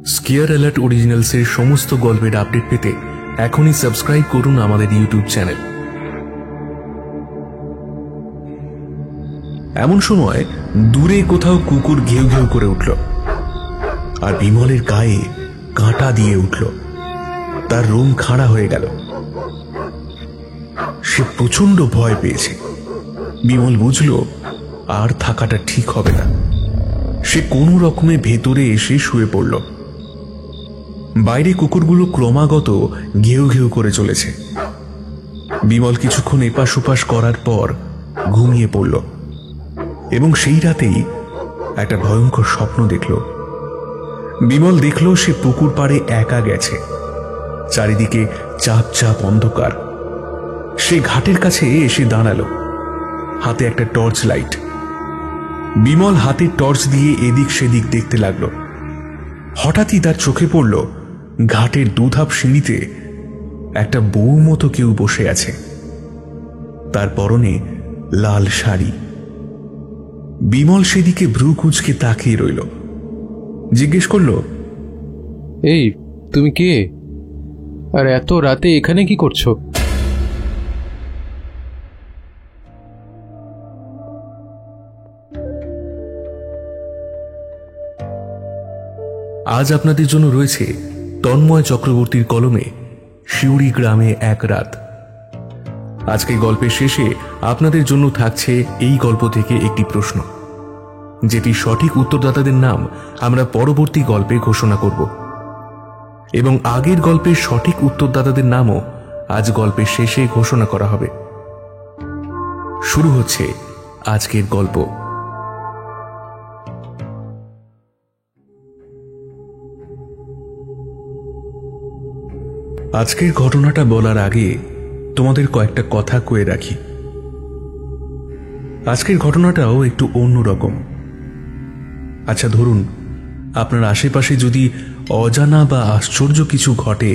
Square alert অরিজিনালসের সমস্ত গল্পের update পেতে এখনই সাবস্ক্রাইব করুন আমাদের ইউটিউব চ্যানেল। এমন সময় দূরে কোথাও কুকুর ঘেউ ঘেউ করে উঠল, আর বিমলের গায়ে কাঁটা দিয়ে উঠল। তার রোম খাড়া হয়ে গেল। সে প্রচন্ড ভয় পেয়েছে। বিমল বুঝল আর থাকাটা ঠিক হবে না। সে কোনো রকমে ভেতরে এসে শুয়ে পড়ল। বাইরে কুকুরগুলো ক্রমাগত ঘেউ ঘেউ করে চলেছে। বিমল কিছুক্ষণ এপাশ ওপাশ করার পর ঘুমিয়ে পড়ল এবং সেই রাতেই একটা ভয়ঙ্কর স্বপ্ন দেখল। বিমল দেখল সে পুকুর পাড়ে একা গেছে। চারিদিকে চাপ চাপ অন্ধকার। সে ঘাটের কাছে এসে দাঁড়ালো, হাতে একটা টর্চ লাইট। বিমল হাতে টর্চ দিয়ে এদিক সেদিক দেখতে লাগলো। হঠাৎই তার চোখে পড়ল ঘাটের দুধাপ সিঁড়িতে একটা বউ মতো কেউ বসে আছে। তার পরনে লাল শাড়ি। বিমল সেদিকে ভ্রু কুঁচকে তাকিয়ে রইল। জিজ্ঞেস করল, এই তুমি কে, আর এত রাতে এখানে কি করছো? আজ আপনাদের জন্য রয়েছে তন্ময় চক্রবর্তীর কলমে শিউরি গ্রামে এক রাত। আজকে গল্পের শেষে আপনাদের জন্য থাকছে এই গল্প থেকে একটি প্রশ্ন, যেটি সঠিক উত্তরদাতাদের নাম আমরা পরবর্তী গল্পে ঘোষণা করব, এবং আগের গল্পের সঠিক উত্তরদাতাদের নামও আজ গল্পের শেষে ঘোষণা করা হবে। শুরু হচ্ছে আজকের গল্প। আজকের ঘটনাটা বলার আগে তোমাদের কয়েকটা কথা কয়ে রাখি। আজকের ঘটনাটাও একটু অন্যরকম। আচ্ছা, ধরুন আপনার আশেপাশে যদি অজানা বা আশ্চর্য কিছু ঘটে,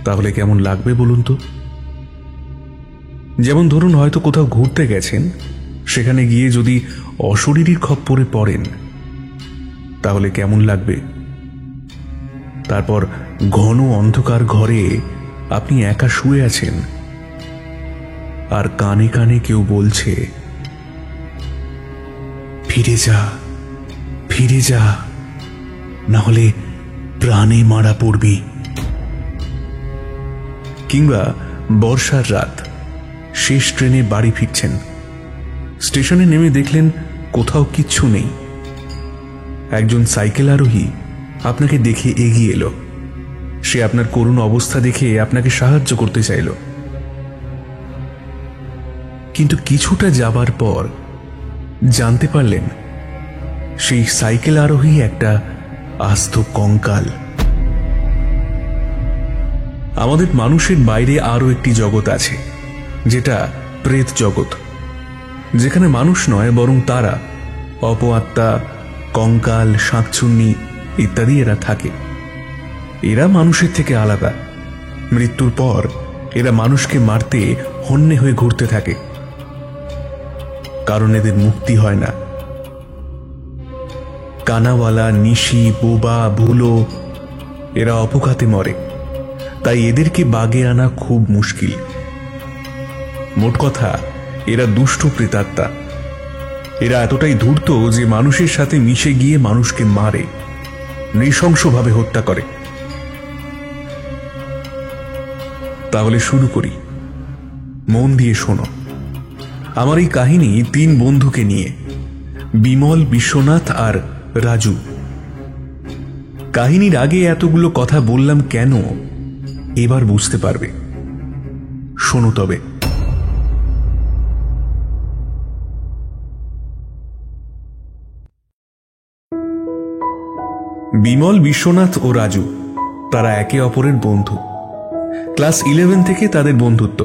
তাহলে কেমন লাগবে বলুন তো? যেমন ধরুন হয়তো কোথাও ঘুরতে গেছেন, সেখানে গিয়ে যদি অশরীরীর খপ্পরে পড়েন, তাহলে কেমন লাগবে? তারপর ঘন অন্ধকার ঘরে আপনি একা শুয়ে আছেন, আর কানে কানে কেউ বলছে, ফিরে যা, ফিরে যা, না হলে প্রাণে মারা পড়বি। কিংবা বর্ষার রাত, শেষ ট্রেনে বাড়ি ফিরছেন, স্টেশনে নেমে দেখলেন কোথাও কিচ্ছু নেই। একজন সাইকেল আরোহী আপনাকে দেখে এগিয়ে এলো। সে আপনার করুণ অবস্থা দেখে আপনাকে সাহায্য করতে চাইল, কিন্তু কিছুটা যাবার পর জানতে পারলেন সেই সাইকেল আরোহী একটা আস্ত কঙ্কাল। আমাদের মানুষের বাইরে আরো একটি জগৎ আছে, যেটা প্রেত জগৎ, যেখানে মানুষ নয় বরং তারা, অপআত্মা, কঙ্কাল, শাঁকচুন্নি ইত্যাদি এরা থাকে। এরা মানুষের থেকে আলাদা। মৃত্যুর পর এরা মানুষকে মারতে হন্যে হয়ে ঘুরতে থাকে, কারণ এদের মুক্তি হয় না। কানাওয়ালা, নিশি, বোবা, ভুলো এরা অপঘাতে মরে, তাই এদেরকে বাগে আনা খুব মুশকিল। মোট কথা, এরা দুষ্ট প্রেতাত্মা। এরা এতটাই ধূর্ত যে মানুষের সাথে মিশে গিয়ে মানুষকে মারে, নৃশংসভাবে হত্যা করে। তাহলে শুরু করি। মন দিয়ে শোনো। আমার এই কাহিনী 3 বন্ধুকে নিয়ে, বিমল, বিশ্বনাথ আর রাজু। কাহিনীর আগে এতগুলো কথা বললাম কেন, এবার বুঝতে পারবে। শোনো তবে। বিমল, বিশ্বনাথ ও রাজু তারা একে অপরের বন্ধু। ক্লাস 11 থেকে তাদের বন্ধুত্ব।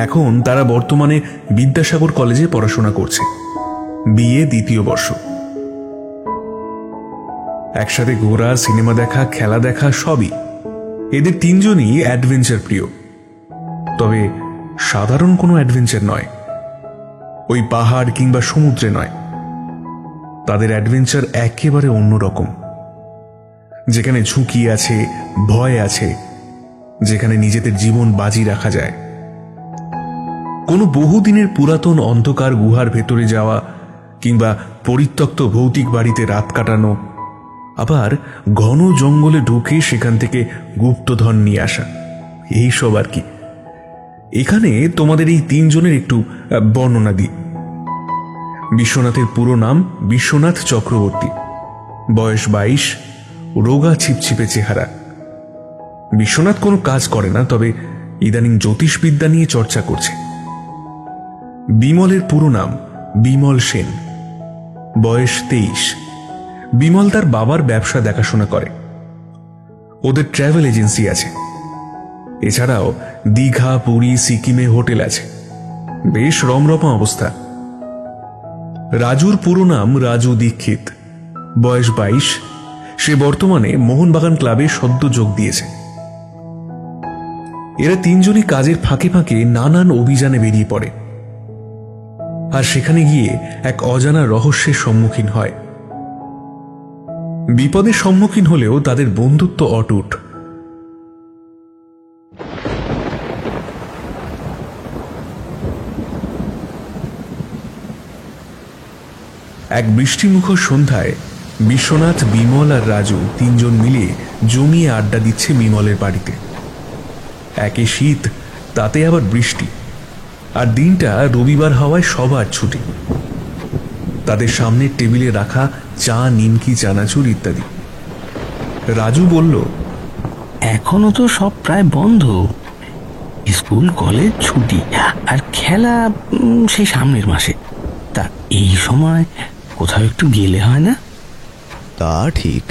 এখন তারা বর্তমানে বিদ্যাসাগর কলেজে পড়াশোনা করছে, বিএ 2য় বর্ষ। একসাথে ঘোরা, সিনেমা দেখা, খেলা দেখা সবই। এদের 3 জনই অ্যাডভেঞ্চার প্রিয়, তবে সাধারণ কোনো অ্যাডভেঞ্চার নয়, ওই পাহাড় কিংবা সমুদ্রে নয়। তাদের অ্যাডভেঞ্চার একেবারে অন্যরকম। যেখানে ঝুঁকি আছে, ভয় আছে, যেখানে নিজেদের জীবন বাজি রাখা যায়। কোনো বহুদিনের পুরাতন অন্ধকার গুহার ভেতরে যাওয়া, কিংবা পরিত্যক্ত ভৌতিক বাড়িতে রাত কাটানো, আবার ঘন জঙ্গলে ঢুকে সেখান থেকে গুপ্তধন নিয়ে আসা, এইসব আর কি। এখানে তোমাদের এই তিনজনের একটু বর্ণনা দিই। বিশ্বনাথের পুরো নাম বিশ্বনাথ চক্রবর্তী, বয়স 22, রোগা ছিপছিপে চেহারা। বিশ্বনাথ কোনো কাজ করে না, তবে ইদানিং জ্যোতিষবিদ্যা নিয়ে চর্চা করছে। বিমলের পুরো নাম বিমল সেন, বয়স 23। বিমল তার বাবার ব্যবসা দেখাশোনা করে। ওদের ট্রাভেল এজেন্সি আছে। এছাড়াও দীঘা, পুরী, সিকিমে হোটেল আছে। বেশ রমরমা অবস্থা। রাজুর পুরো নাম রাজু দীক্ষিত, বয়স 22। সে বর্তমানে মোহনবাগান ক্লাবে সদ্য যোগ দিয়েছে। এরা তিনজনই কাজের ফাঁকে ফাঁকে নানান অভিযানে বেরিয়ে পড়ে, আর সেখানে গিয়ে এক অজানা রহস্যের সম্মুখীন হয়। বিপদের সম্মুখীন হলেও তাদের বন্ধুত্ব অটুট। এক বৃষ্টিমুখর সন্ধ্যায় বিশ্বনাথ, বিমল আর রাজু তিনজন মিলে জমিয়ে আড্ডা দিচ্ছে বিমলের বাড়িতে। একে শীত, তাতে আবার বৃষ্টি, আর দিনটা রবিবার হওয়ায় সবার ছুটি। তাদের সামনের টেবিলে রাখা চা, নিমকি, চানাচুর ইত্যাদি। রাজু বলল, এখনো তো সব প্রায় বন্ধ, স্কুল কলেজ ছুটি, আর খেলা সেই সামনের মাসে। তা এই সময় কোথাও একটু গেলে হয় না? তা ঠিক,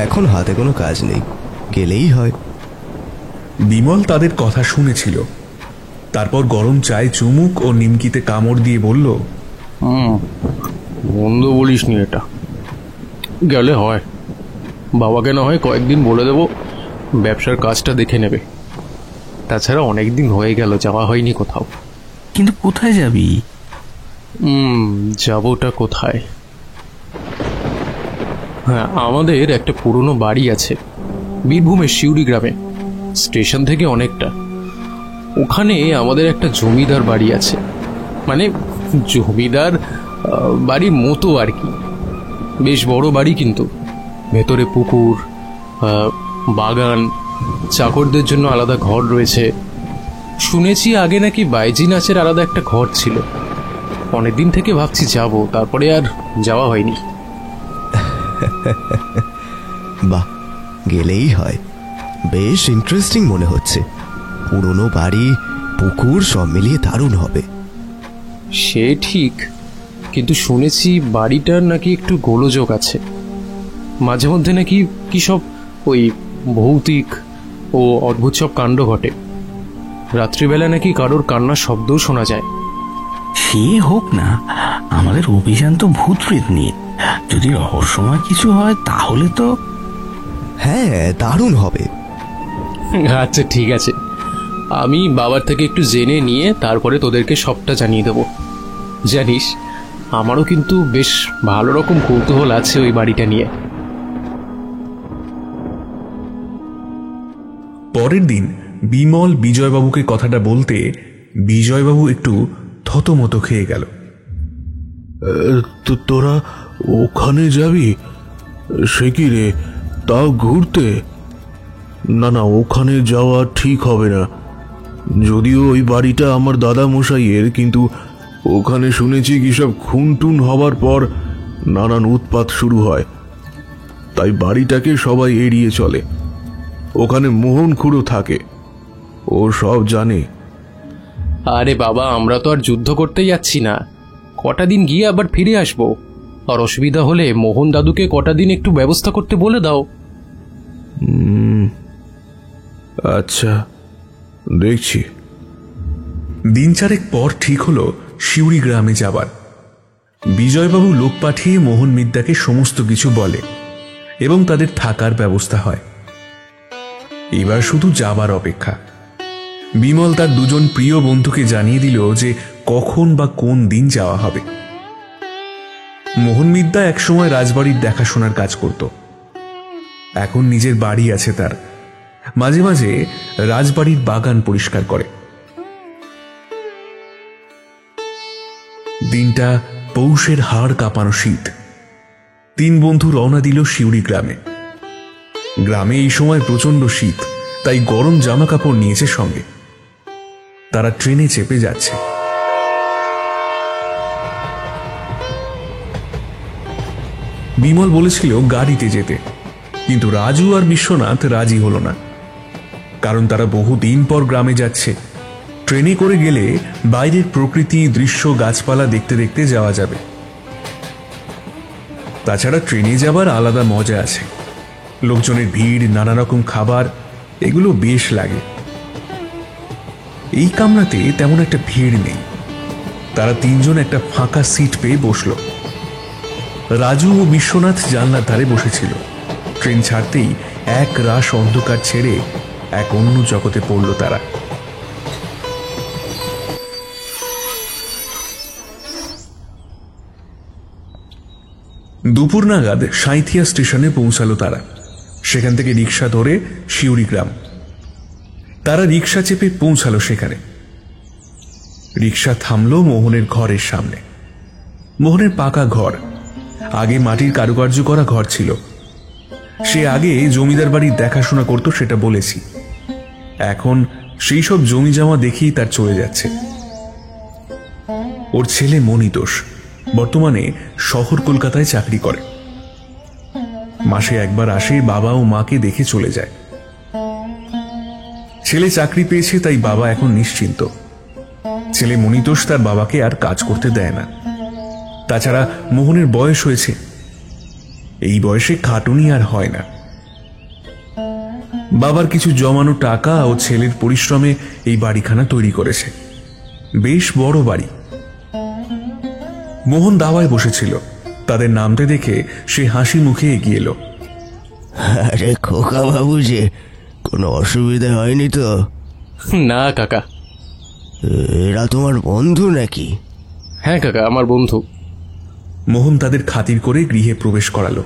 এখন হাতে কোনো কাজ নেই, গেলেই হয়। বিমল তাদের কথা শুনেছিল। তারপর গরম চায় চুমুক ও নিমকিতে কামড় দিয়ে বলল, মন্দ বলিস নি, এটা গেলে হয়। বাবাকে না হয় কয়েকদিন বলে দেব, ব্যবসার কাজটা দেখে নেবে। তাছাড়া অনেকদিন হয়ে গেল, যাওয়া হয়নি কোথাও। কিন্তু কোথায় যাবি? যাবোটা কোথায়? হ্যাঁ, আমাদের একটা পুরনো বাড়ি আছে বীরভূমের সিউড়ি গ্রামে, স্টেশন থেকে অনেকটা। ওখানে আমাদের একটা জমিদার বাড়ি আছে, মানে জমিদার বাড়ির মতো আর কি। বেশ বড় বাড়ি, কিন্তু ভেতরে পুকুর, বাগান, চাকরদের জন্য আলাদা ঘর রয়েছে। শুনেছি আগে নাকি বাইজি নাচের আলাদা একটা ঘর ছিল। অনেকদিন থেকে ভাবছি যাব, তারপরে আর যাওয়া হয়নি। বাহ, গেলেই হয়। বেশ ইন্টারেস্টিং মনে হচ্ছে। পুরনো বাড়ি, পুকুর সব মিলিয়ে দারুণ হবে। সে ঠিক, কিন্তু শুনেছি বাড়িটার নাকি একটু গোলযোগ আছে। মাঝে মধ্যে নাকি কি সব ওই ভৌতিক ও অদ্ভুত সব কাণ্ড ঘটে। রাত্রিবেলা নাকি কারোর কান্নার শব্দও শোনা যায়। সে হোক না, আমাদের অভিযান তো ভূত প্রেত নিয়ে। যদি রহস্যময় কিছু হয় তাহলে তো। হ্যাঁ, দারুণ হবে। আচ্ছা ঠিক আছে, আমি বাবার থেকে একটু জেনে নিয়ে তারপরে তোদেরকে সবটা জানিয়ে দেব। জানিস, আমারও কিন্তু বেশ ভালো রকম কৌতূহল আছে ওই বাড়িটা নিয়ে। পরের দিন বিমল বিজয়বাবুকে কথাটা বলতে বিজয়বাবু একটু থতমত খেয়ে গেল। তোরা ওখানে যাবি? সে কি রে, তাও ঘুরতে? না না, ওখানে যাওয়া ঠিক হবে না। যদিও ওই বাড়িটা আমার দাদা মশাইয়ের, কিন্তু ওখানে শুনেছি কি সব খুনটুন হবার পর নানান উৎপাত শুরু হয়। তাই বাড়িটাকে সবাই এড়িয়ে চলে। ওখানে মোহন খুড়ো থাকে, ও সব জানে। আরে বাবা, আমরা তো আর যুদ্ধ করতে যাচ্ছি না, কটা দিন গিয়ে আবার ফিরে আসবো। আর অসুবিধা হলে মোহন দাদুকে কটা দিন একটু ব্যবস্থা করতে বলে দাও। আচ্ছা, দেখছি। দিন চারেক পর ঠিক হলো শিউড়ি গ্রামে যাবার। বিজয়বাবু লোক পাঠিয়ে মোহন মিদ্যাকে সমস্ত কিছু বলে এবং তাদের থাকার ব্যবস্থা হয়। এবার শুধু যাবার অপেক্ষা। বিমল তার দুজন প্রিয় বন্ধুকে জানিয়ে দিল যে কখন বা কোন দিন যাওয়া হবে। মোহন মিদ্যা একসময় রাজবাড়ির দেখাশোনার কাজ করত। এখন নিজের বাড়ি আছে তার। মাঝে মাঝে রাজবাড়ির বাগান পরিষ্কার করে। দিনটা পৌষের হাড় কাঁপানো শীত। 3 বন্ধু রওনা দিল শিউরি গ্রামে। গ্রামে এই সময় প্রচন্ড শীত, তাই গরম জামা কাপড় নিয়েছে সঙ্গে। তারা ট্রেনে চেপে যাচ্ছে। বিমল বলেছিল গাড়িতে যেতে, কিন্তু রাজু আর বিশ্বনাথ রাজি হলো না। কারণ তারা বহুদিন পর গ্রামে যাচ্ছে। ট্রেনে করে গেলে বাইরের প্রকৃতি, দৃশ্য, গাছপালা দেখতে দেখতে যাওয়া যাবে। তাছাড়া ট্রেনে যাবার আলাদা মজা আছে। লোকজনের ভিড়, নানা রকম খাবার, এগুলো বেশ লাগে। এই কামরাতে তেমন একটা ভিড় নেই। তারা 3 জন একটা ফাঁকা সিট পেয়ে বসল। রাজু ও বিশ্বনাথ জানলার ধারে বসেছিল। ট্রেন ছাড়তেই এক রাশ অন্ধকার ছেড়ে এক অন্য জগতে পড়ল তারা। দুপুর নাগাদ সাঁইথিয়া স্টেশনে পৌঁছালো তারা। সেখান থেকে রিক্সা ধরে শিউরি গ্রাম। তারা রিক্সা চেপে পৌঁছালো সেখানে। রিক্সা থামলো মোহনের ঘরের সামনে। মোহনের পাকা ঘর, আগে মাটির কারুকার্য করা ঘর ছিল। সে আগে জমিদার বাড়ির দেখাশোনা করত, সেটা বলেছি। এখন সেই সব জমি জমা দেখেই তার চলে যাচ্ছে। ওর ছেলে মনিতোষ বর্তমানে শহর কলকাতায় চাকরি করে। মাসে একবার আসে, বাবা ও মাকে দেখে চলে যায়। ছেলে চাকরি পেয়েছে, তাই বাবা এখন নিশ্চিন্ত। ছেলে মনিতোষ তার বাবাকে আর কাজ করতে দেয় না। তাছাড়া মোহনের বয়স হয়েছে, এই বয়সে খাটুনি আর হয় না। বাবার কিছু জমানো টাকা ও ছেলের পরিশ্রমে এই বাড়িখানা তৈরি করেছে। বেশ বড় বাড়ি। মোহন দাওয়ায় বসেছিল। তাদের নামতে দেখে সে হাসি মুখে এগিয়ে এলো। আরে খোকা বাবু, যে কোনো অসুবিধা হয়নি তো? না কাকা। এরা তোমার বন্ধু নাকি? হ্যাঁ কাকা, আমার বন্ধু। মোহন তাদের খাতির করে গৃহে প্রবেশ করালো।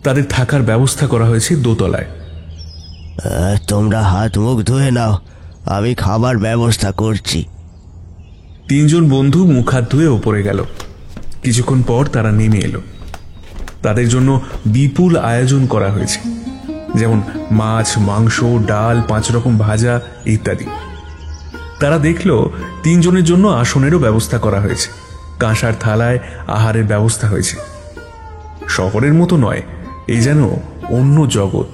তাদের থাকার ব্যবস্থা করা হয়েছে দোতলায়। তোমরা হাত মুখ ধুয়ে নাও, আমি খাবার ব্যবস্থা করছি। 3 জন বন্ধু মুখ হাত ধুয়ে ওপরে গেল। কিছুক্ষণ পর তারা নেমে এলো। তাদের জন্য বিপুল আয়োজন করা হয়েছে, যেমন মাছ, মাংস, ডাল, 5 রকম ভাজা ইত্যাদি। তারা দেখল 3 জনের জন্য আসনেরও ব্যবস্থা করা হয়েছে। কাঁসার থালায় আহারের ব্যবস্থা হয়েছে। শহরের মতো নয়, এই যেন অন্য জগৎ।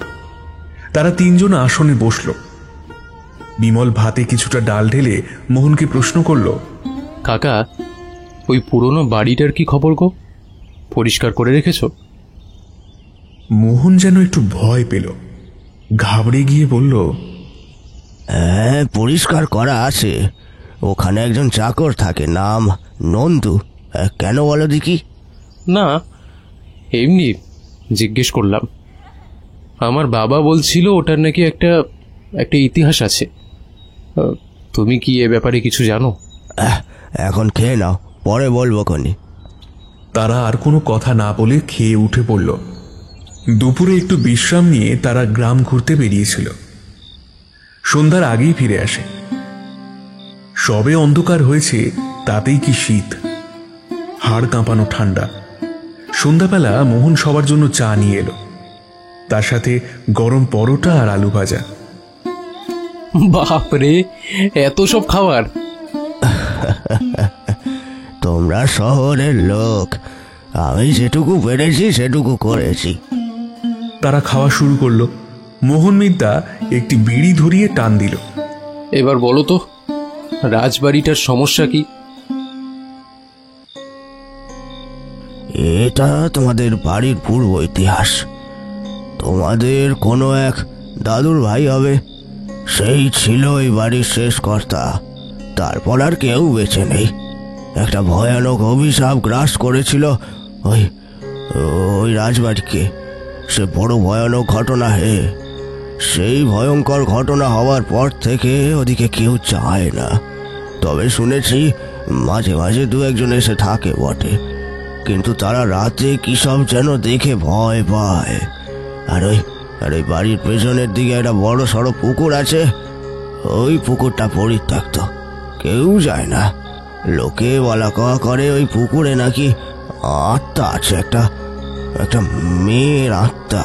তারা 3 জন আসনে বসল। বিমল ভাতে কিছুটা ডাল ঢেলে মোহনকে প্রশ্ন করল, কাকা, ওই পুরনো বাড়িটার কি খবর গো? পরিষ্কার করে রেখেছ? মোহন যেন একটু ভয় পেল, ঘাবড়ে গিয়ে বলল, হ্যাঁ, পরিষ্কার করা আছে। ওখানে একজন চাকর থাকে, নাম নন্দু। কেন বলো দেখি? না, এমনি জিজ্ঞেস করলাম। আমার বাবা বলছিল ওটার নাকি একটা ইতিহাস আছে। তুমি কি এ ব্যাপারে কিছু জানো? এখন খেয়ে নাও, পরে বলবো খনি। তারা আর কোনো কথা না বলে খেয়ে উঠে পড়ল। দুপুরে একটু বিশ্রাম নিয়ে তারা গ্রাম ঘুরতে বেরিয়েছিল। সন্ধ্যার আগেই ফিরে আসে। সবে অন্ধকার হয়েছে, তাতেই কি শীত, হাড় কাঁপানো ঠান্ডা। সন্ধ্যাবেলা মোহন সবার জন্য চা নিয়ে এলো, তার সাথে গরম পরোটা আর আলু ভাজা। বাপরে, এত সব খাবার! তোমরা শহরের লোক, আমি যেটুকু পেরেছি সেটুকু করেছি। তারা খাওয়া শুরু করলো। মোহন মিদ্যা একটি বিড়ি ধরিয়ে টান দিল। এবার বলো তো, রাজবাড়িটার সমস্যা কি? এটা তোমাদের বাড়ির পূর্ব ইতিহাস। তোমাদের কোনো এক দাদুর ভাই হবে, সেই ছিল এই বাড়ির শেষ কর্তা। তারপর আর কেউ বেঁচে নেই। একটা ভয়ানক অভিশাপ গ্রাস করেছিল ওই ওই রাজবাড়িকে। সে বড় ভয়ানক ঘটনা হে। সেই ভয়ঙ্কর ঘটনা হওয়ার পর থেকে ওদিকে কেউ চায় না। তবে শুনেছি মাঝে মাঝে 2-1 এসে থাকে বটে, কিন্তু তারা রাতে কি সব যেন দেখে ভয় পায়। আর ওই বাড়ির পেছনের দিকে একটা বড় সড়ো পুকুর আছে। ওই পুকুরটা পরিত্যক্ত, কেউ যায় না। লোকে বলা কওয়া করে ওই পুকুরে নাকি আত্মা আছে, একটা একটা মেয়ের আত্মা।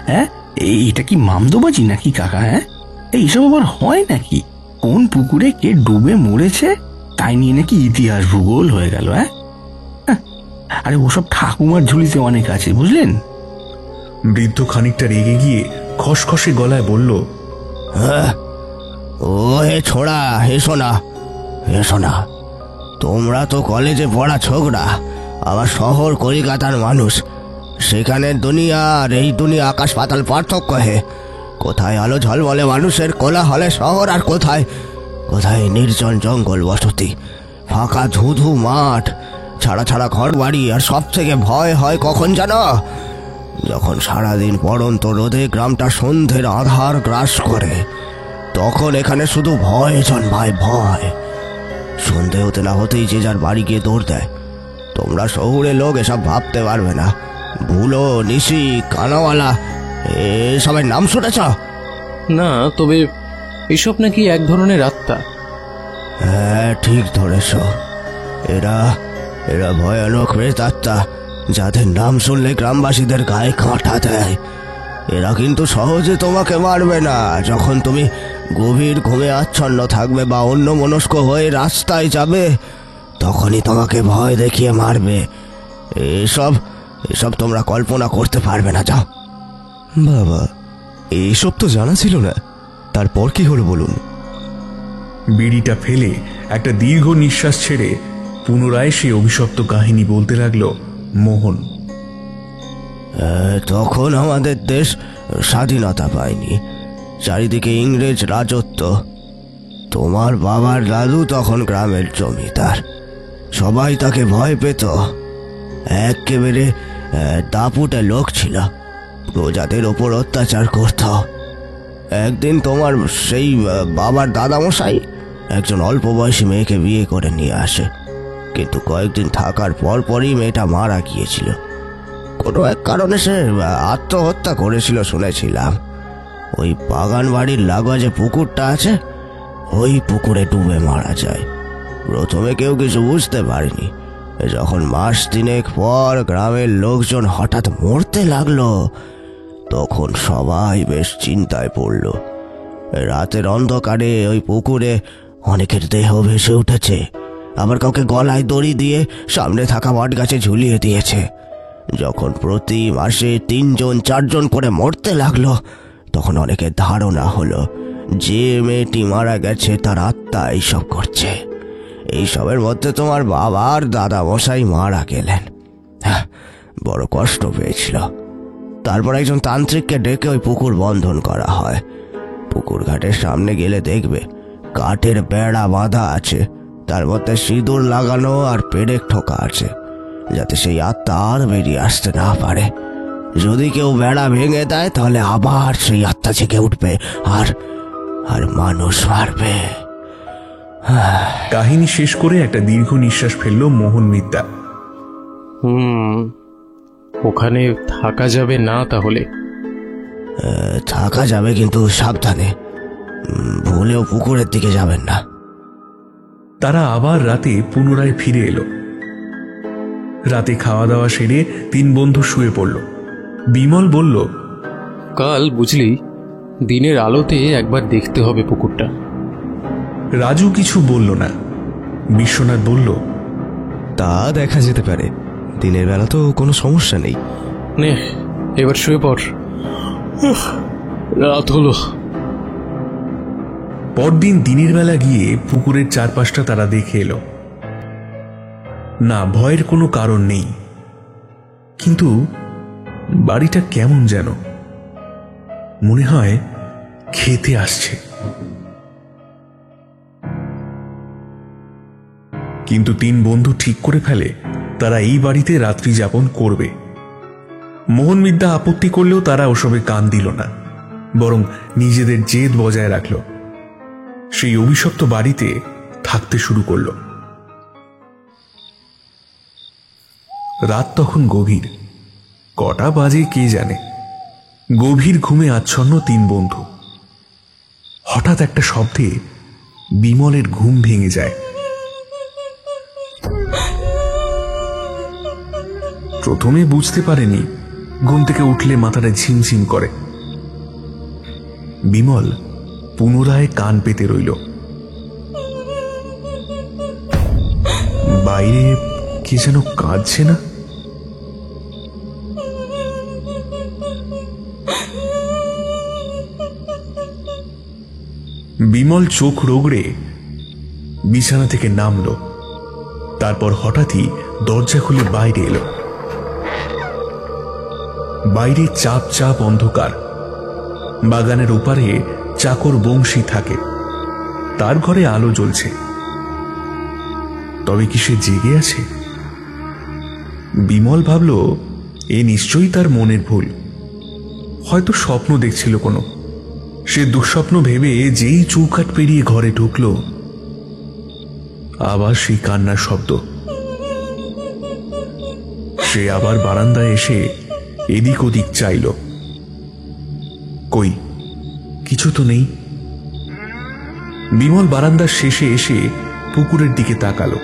হ্যাঁ, এটা কি মামদোবাজি নাকি কাকা? হ্যাঁ, এইসব আবার হয় নাকি? কোন পুকুরে কে ডুবে মরেছে তাই নিয়ে নাকি ইতিহাস ভূগোল হয়ে গেল? হ্যাঁ, আরে ওসব ঠাকুমার ঝুলিতে অনেক আছে, বুঝলেন? বৃদ্ধ খানিকটা রেগে গিয়ে খসখসে গলায় বলল, হ্যাঁ, ও হে ছোড়া, এসো না, এসো না। তোমরা তো কলেজে পড়া ছোকরা, আবার শহর কলকাতার মানুষ। সেখানের দুনিয়া আর এই দুনিয়া আকাশ পাতাল পার্থক্য হে। কোথায় আলো ঝলমলে মানুষের কোলাহলে শহর, আর কোথায় কোথায় নির্জন জঙ্গল বসতি, ফাঁকা ধুধু মাঠ, ছাড়া ছাড়া ঘর বাড়ি। আর সব থেকে ভয় হয় কখন জানো? যখন সারাদিন পড়ন্ত রোদে গ্রামটা সন্ধ্যের আধার গ্রাস করে, তখন এখানে শুধু ভয় জন্মায়, ভয়। সন্ধে হতে না হতেই যে যার বাড়ি গিয়ে দৌড় দেয়। তোমরা শহুরে লোক এসব ভাবতে পারবে না। ভুলো, নিশি, কানাওয়ালা এসবের নাম শুনেছ? না, তবে এসব নাকি এক ধরনের আত্মা। হ্যাঁ, ঠিক ধরেছ। এরা এরা ভয়ানক প্রেতাত্মা, যাদের নাম শুনলে গ্রামবাসীদের গায়ে কাঁটা দেয়। এরা কিন্তু সহজে তোমাকে মারবে না। যখন তুমি গভীর ঘুমে আচ্ছন্ন থাকবে বা অন্য মনস্ক হয়ে রাস্তায় যাবে, তখনই তোমাকে ভয় দেখিয়ে মারবে। এসব এসব তোমরা কল্পনা করতে পারবে না। যাও। বাবা, এইসব তো জানা ছিল না। তারপর কি হলো বলুন? বিড়িটা ফেলে একটা দীর্ঘ নিঃশ্বাস ছেড়ে পুনরায় সেই অভিশপ্ত কাহিনী বলতে লাগলো মোহন। তখন আমাদের দেশ স্বাধীনতা পায়নি, চারিদিকে ইংরেজ রাজত্ব। তোমার বাবার দাদু তখন গ্রামের জমিদার। সবাই তাকে ভয় পেত। একেবারে দাপুটে লোক ছিল, প্রজাদের ওপর অত্যাচার করত। একদিন তোমার সেই বাবার দাদামশাই একজন অল্প বয়সী মেয়েকে বিয়ে করে নিয়ে আসে, কিন্তু কয়েকদিন থাকার পরপরই মেয়েটা মারা গিয়েছিল। কোনো এক কারণে সে আত্মহত্যা করেছিল শুনেছিলাম। ওই বাগান বাড়ির লাগোয়া যে পুকুরটা আছে, ওই পুকুরে ডুবে মারা যায়। প্রথমে কেউ কিছু বুঝতে পারেনি। যখন মাস তিনেক পর গ্রামের লোকজন হঠাৎ মরতে লাগলো, তখন সবাই বেশ চিন্তায় পড়ল। রাতের অন্ধকারে ওই পুকুরে অনেকের দেহ ভেসে উঠেছে, আবার কাউকে গলায় দড়ি দিয়ে সামনে থাকা বট গাছে ঝুলিয়ে দিয়েছে। যখন প্রতি মাসে 3 জন 4 জন করে মরতে লাগলো, তখন অনেকের ধারণা হলো যে মেয়েটি মারা গেছে তার আত্মা এইসব করছে। এইসবের মধ্যে তোমার বাবার দাদা মশাই মারা গেলেন। বড় কষ্ট পেয়েছিল। তারপর একজন তান্ত্রিককে ডেকে ওই পুকুর বন্ধন করা হয়। পুকুর ঘাটের সামনে গেলে দেখবে কাঠের বেড়া বাঁধা আছে, তার মধ্যে সিঁদুর লাগানো আর পেরেক ঠোকা আছে, যাতে সেই আত্মা আর বেরিয়ে আসতে না পারে। যদি কেউ বেড়া ভেঙে দেয়, তাহলে আবার সেই আত্মা জেগে উঠবে আর আর মানুষ মারবে। কাহিনী শেষ করে একটা দীর্ঘ নিঃশ্বাস ফেলল মোহন মিত্তা। ওখানে থাকা যাবে না তাহলে? থাকা যাবে, কিন্তু সাবধানে। ভুলেও পুকুরের দিকে যাবেন না। তারা আবার রাতে পুনরায় ফিরে এলো। রাতে খাওয়া দাওয়া সেরে 3 বন্ধু শুয়ে পড়ল। বিমল বলল, কাল বুঝলি, দিনের আলোতে একবার দেখতে হবে পুকুরটা। রাজু কিছু বলল না। বিশ্বনাথ বলল, তা দেখা যেতে পারে, দিনের বেলা তো কোনো সমস্যা নেই। নে, এবার শুয়ে পড়, রাত হলো। পরদিন দিনের বেলা গিয়ে পুকুরের চারপাশটা তারা দেখে এলো। না, ভয়ের কোনো কারণ নেই, কিন্তু বাড়িটা কেমন যেন, মনে হয় খেতে আসছে। কিন্তু 3 বন্ধু ঠিক করে ফেলে তারা এই বাড়িতে রাত্রি যাপন করবে। মোহন মিদ্যা আপত্তি করলেও তারা ওসবে কান দিল না, বরং নিজেদের জেদ বজায় রাখল। সেই অভিশপ্ত বাড়িতে থাকতে শুরু করল। রাত তখন গভীর। কটা বাজে কে জানে। গভীর ঘুমে আচ্ছন্ন তিন বন্ধু। হঠাৎ একটা শব্দে বিমলের ঘুম ভেঙে যায়। প্রথমে বুঝতে পারেনি, ঘুম থেকে উঠলে মাথাটা ঝিমঝিম করে। বিমল পুনরায় কান পেতে রইল। বাইরে কে যেন কাঁদছে না? বিমল চোখ রগড়ে বিছানা থেকে নামল। তারপর হঠাৎই দরজা খুলে বাইরে এলো। বাইরে চাপ চাপ অন্ধকার। বাগানের ওপারে চাকর বংশী থাকে, তার ঘরে আলো জ্বলছে। তবে কি সে জেগে আছে? বিমল ভাবল এ নিশ্চয়ই তার মনের ভুল, হয়তো স্বপ্ন দেখছিল কোনো। সে দুঃস্বপ্ন ভেবে যেই চৌকাঠ পেরিয়ে ঘরে ঢুকল, আবার সেই কান্নার শব্দ। সে আবার বারান্দায় এসে এদিক ওদিক চাইল, কই কিছু তো নেই। বিমল বারান্দার শেষে এসে পুকুরের দিকে তাকালো।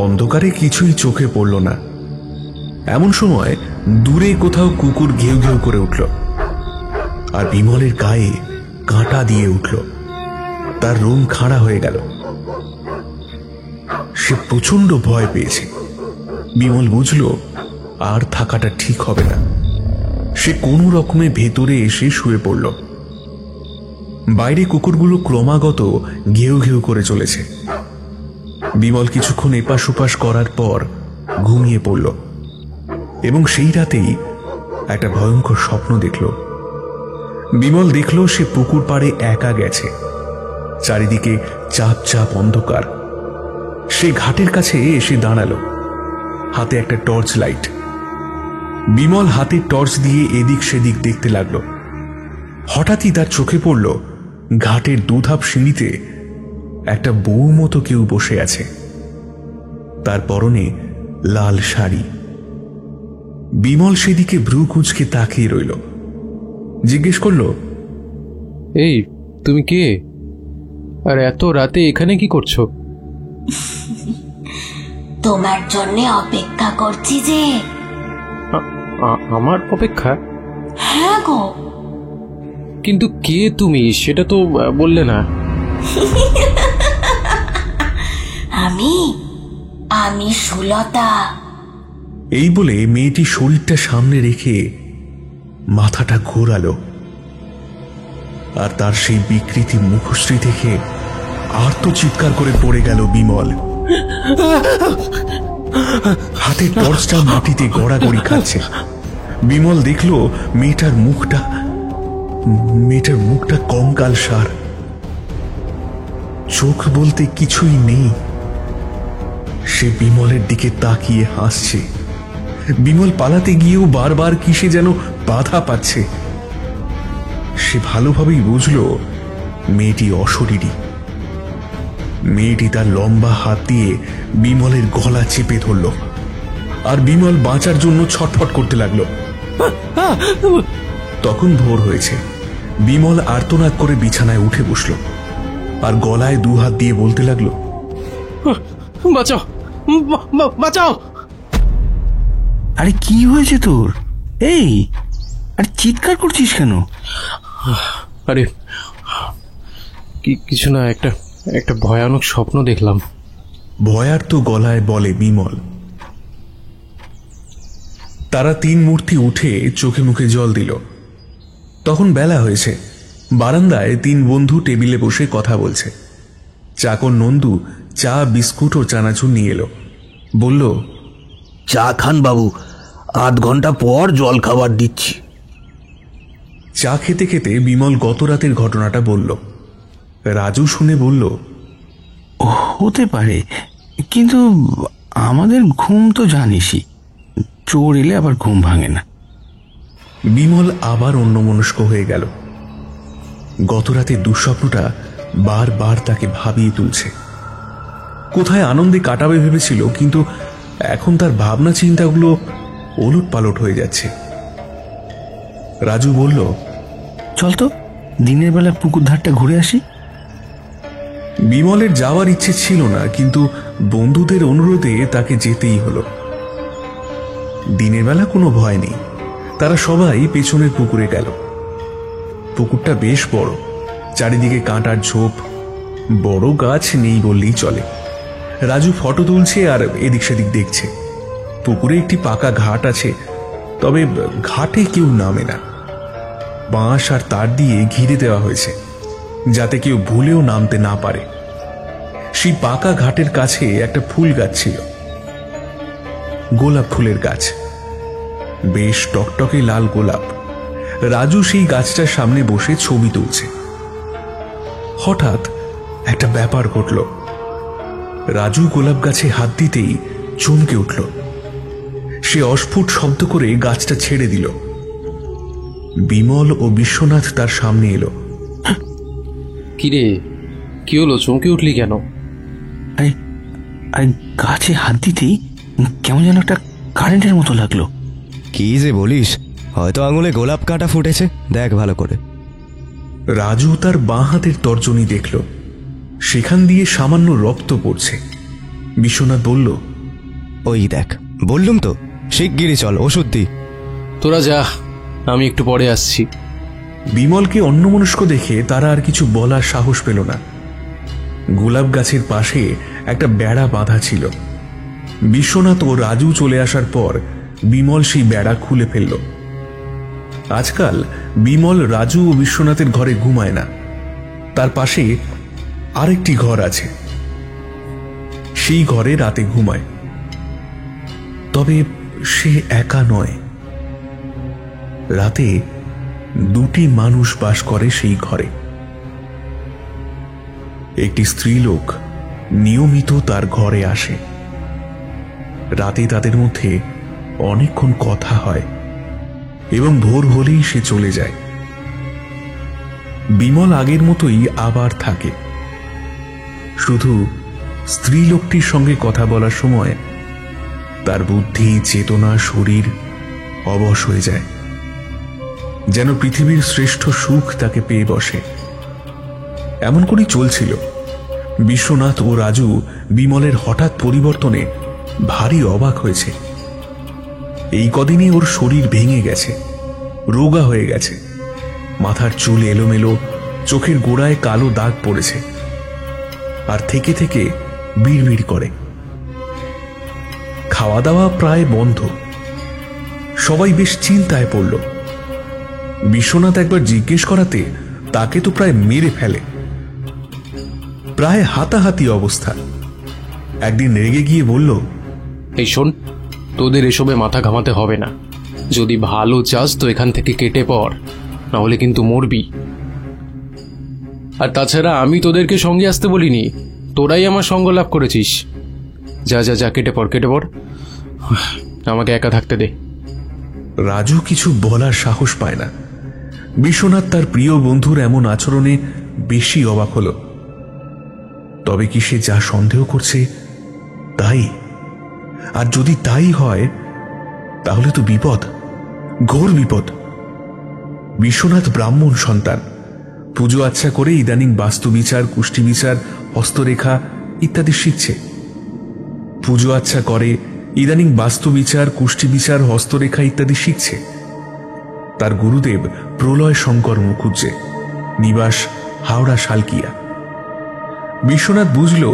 অন্ধকারে কিছুই চোখে পড়ল না। এমন সময় দূরে কোথাও কুকুর ঘেউ ঘেউ করে উঠল, আর বিমলের গায়ে কাঁটা দিয়ে উঠল। তার রোম খাড়া হয়ে গেল। সে প্রচন্ড ভয় পেয়েছে। বিমল বুঝল আর থাকাটা ঠিক হবে না। সে কোনো রকমে ভেতরে এসে শুয়ে পড়ল। বাইরে কুকুরগুলো ক্রমাগত ঘেউ ঘেউ করে চলেছে। বিমল কিছুক্ষণ এপাশ ওপাশ করার পর ঘুমিয়ে পড়ল এবং সেই রাতেই একটা ভয়ঙ্কর স্বপ্ন দেখল। বিমল দেখল সে পুকুর পাড়ে একা গেছে। চারিদিকে চাপ চাপ অন্ধকার। সে ঘাটের কাছে এসে দাঁড়ালো, হাতে একটা টর্চ লাইট। বিমল হাতে টর্চ দিয়ে এদিক সেদিক দেখতে লাগলো। হঠাৎই তার চোখে পড়ল ঘাটের দুধাপ সিঁড়িতে একটা বউ মতো কেউ বসে আছে। তার পরনে লাল শাড়ি। বিমল সেদিকে ভ্রু কুঁচকে তাকিয়ে রইল। জিজ্ঞেস করল, এই তুমি কে, আর এত রাতে এখানে কি করছো? তোমার জন্য অপেক্ষা করছি যে। আমার অপেক্ষা? হ্যাঁ গো। কিন্তু কে তুমি সেটা তো বললে না। আমি সুলতা। এই বলে মেয়েটি শরীরটা সামনে রেখে মাথাটা ঘোরালো, আর তার সেই বিকৃতি মুখশ্রী দেখে আর্ত চিৎকার করে পড়ে গেল বিমল। হাতে টর্চটা মাটিতে গড়াগড়ি খাচ্ছে। বিমল দেখল মেয়েটার মুখটা কঙ্কাল সার। চোখ বলতে কিছুই নেই। সে বিমলের দিকে তাকিয়ে হাসছে। বিমল পালাতে গিয়েও বারবার কিসে যেন বাধা পাচ্ছে। সে ভালোভাবেই বুঝল মেয়েটি অশরীরী। মেয়েটি তার লম্বা হাত দিয়ে বিমলের গলা চেপে ধরল, আর বিমল বাঁচার জন্য ছটফট করতে লাগলো। তখন ভোর হয়েছে। বিমল আর্তনাদ করে বিছানায় উঠে বসল, আর গলায় দু হাত দিয়ে বলতে লাগলো, বাঁচাও, বাঁচাও। আরে কি হয়েছে তোর? এই আর চিৎকার করছিস কেন? আরে কিছু না, একটা ভয়ানক স্বপ্ন দেখলাম। ভয়ার্ত গলায় বলে বিমল। তারা তিন মূর্তি উঠে চোখে মুখে জল দিল। তখন বেলা হয়েছে। বারান্দায় তিন বন্ধু টেবিলে বসে কথা বলছে। চাকর নন্দু চা, বিস্কুট ও চানাচুর নিয়ে এলো। বলল, চা খান বাবু, 8 ঘন্টা পর জল খাবার দিচ্ছি। চা খেতে খেতে বিমল গত রাতের ঘটনাটা বলল। রাজু শুনে বলল, হতে পারে, কিন্তু আমাদের ঘুম তো জানিসই, চোর এলে আবার ঘুম ভাঙে না। বিমল আবার অন্যমনস্ক হয়ে গেল। গত রাতে দুঃস্বপ্নটা বারবার তাকে ভাবিয়ে তুলছে। কোথায় আনন্দে কাটাবে ভেবেছিল, কিন্তু এখন তার ভাবনা চিন্তাগুলো ওলট পালট হয়ে যাচ্ছে। রাজু বলল, চল তো দিনের বেলা পুকুর ধারটা ঘুরে আসি। বিমলের যাওয়ার ইচ্ছে ছিল না, কিন্তু বন্ধুদের অনুরোধে তাকে যেতেই হলো। দিনের বেলা কোনো ভয় নেই, তারা সবাই পেছনের পুকুরে গেল। পুকুরটা বেশ বড়, চারিদিকে কাঁটার ঝোপ, বড় গাছ নেই বললেই চলে। রাজু ফটো তুলছে আর এদিক সেদিক দেখছে। পুকুরে একটি পাকা ঘাট আছে, তবে ঘাটে কেউ নামে না। বাঁশ আর তার দিয়ে ঘিরে দেওয়া হয়েছে, যাতে কেউ ভুলেও নামতে না পারে। সেই পাকা ঘাটের কাছে একটা ফুল গাছ ছিল, গোলাপ ফুলের গাছ, বেশ টকটকে লাল গোলাপ। রাজু সেই গাছটার সামনে বসে ছবি তুলছে। হঠাৎ একটা ব্যাপার ঘটল। রাজু গোলাপ গাছে হাত দিতেই চমকে উঠল। সে অস্ফুট শব্দ করে গাছটা ছেড়ে দিল। বিমল ও বিশ্বনাথ তার সামনে এলো। কিরে, কি হলো? চমকে উঠলি কেন? আরে আরে গাছে হাত দিতেই কেমন যেন একটা কারেন্টের মতো লাগলো। কি যে বলিস, হয়তো আঙুলে গোলাপ কাঁটা ফুটেছে, দেখ ভালো করে। রাজু তার বাঁ হাতের তর্জনী দেখল, সেখান দিয়ে সামান্য রক্ত পড়ছে। বিশ্বনাথ বলল, ওই দেখ, বললুম তো, শিগগিরই চল, ওষুধ দি। তোরা যা, আমি একটু পরে আসছি। বিমলকে অন্যমনস্ক দেখে তারা আর কিছু বলার সাহস পেল না। গোলাপ গাছের পাশে একটা বেড়া বাঁধা ছিল। বিশ্বনাথ ও রাজু চলে আসার পর বিমল সেই বেড়া খুলে ফেলল। আজকাল বিমল রাজু ও বিশ্বনাথের ঘরে ঘুমায় না, তার পাশে আরেকটি ঘর আছে, সেই ঘরে রাতে ঘুমায়। তবে সে একা নয়, রাতে দুটি মানুষ বাস করে সেই ঘরে। একটি স্ত্রীলোক নিয়মিত তার ঘরে আসে। রাতে তাদের মধ্যে অনেকক্ষণ কথা হয় এবং ভোর হলেই সে চলে যায়। বিমল আগের মতোই আবার থাকে, শুধু স্ত্রীলোকটির সঙ্গে কথা বলার সময় তার বুদ্ধি, চেতনা, শরীর অবশ হয়ে যায়, যেন পৃথিবীর শ্রেষ্ঠ সুখ তাকে পেয়ে বসে। এমন করেই চলছিল। বিশ্বনাথ ও রাজু বিমলের হঠাৎ পরিবর্তনে ভারী অবাক হয়েছে। এই কদিনে ওর শরীর ভেঙে গেছে, রোগা হয়ে গেছে, মাথার চুল এলোমেলো, চোখের গোড়ায় কালো দাগ পড়েছে, আর থেকে থেকে বিড়বিড় করে। খাওয়া দাওয়া প্রায় বন্ধ। সবাই বেশ চিন্তায় পড়ল। বিশ্বনাথ একবার জিজ্ঞেস করাতে তাকে তো প্রায় মেরে ফেলে। প্রায় হাতাহাতি অবস্থা। একদিন রেগে গিয়ে বলল, এই শোন, তোদের এসবে মাথা ঘামাতে হবে না। যদি ভালো চাস তো এখান থেকে কেটে পড়, না হলে কিন্তু মরবি। আর তাছাড়া আমি তোদেরকে সঙ্গে আসতে বলিনি, তোরাই আমার সঙ্গ লাভ করেছিস। যা যা যা, কেটে পড়, কেটে পড়, আমাকে একা থাকতে দে। রাজু কিছু বলার সাহস পায় না। বিশ্বনাথ তার প্রিয় বন্ধুর এমন আচরণে বেশি অবাক হল। তবে কি সে যা সন্দেহ করছে তাই? আর যদি তাই হয় তাহলে তো বিপদ, ঘোর বিপদ। বিশ্বনাথ ব্রাহ্মণ সন্তান, পুজো আচ্ছা করে ইদানিং বাস্তুবিচার, কুষ্টিবিচার, হস্তরেখা ইত্যাদি শিখছে। পুজো আচ্ছা করে ইদানিং বাস্তুবিচার, কুষ্টিবিচার, হস্তরেখা ইত্যাদি শিখছে। তার গুরুদেব প্রলয় শঙ্কর মুখুজ্জে, নিবাস হাওড়া শালকিয়া। বিশ্বনাথ বুঝল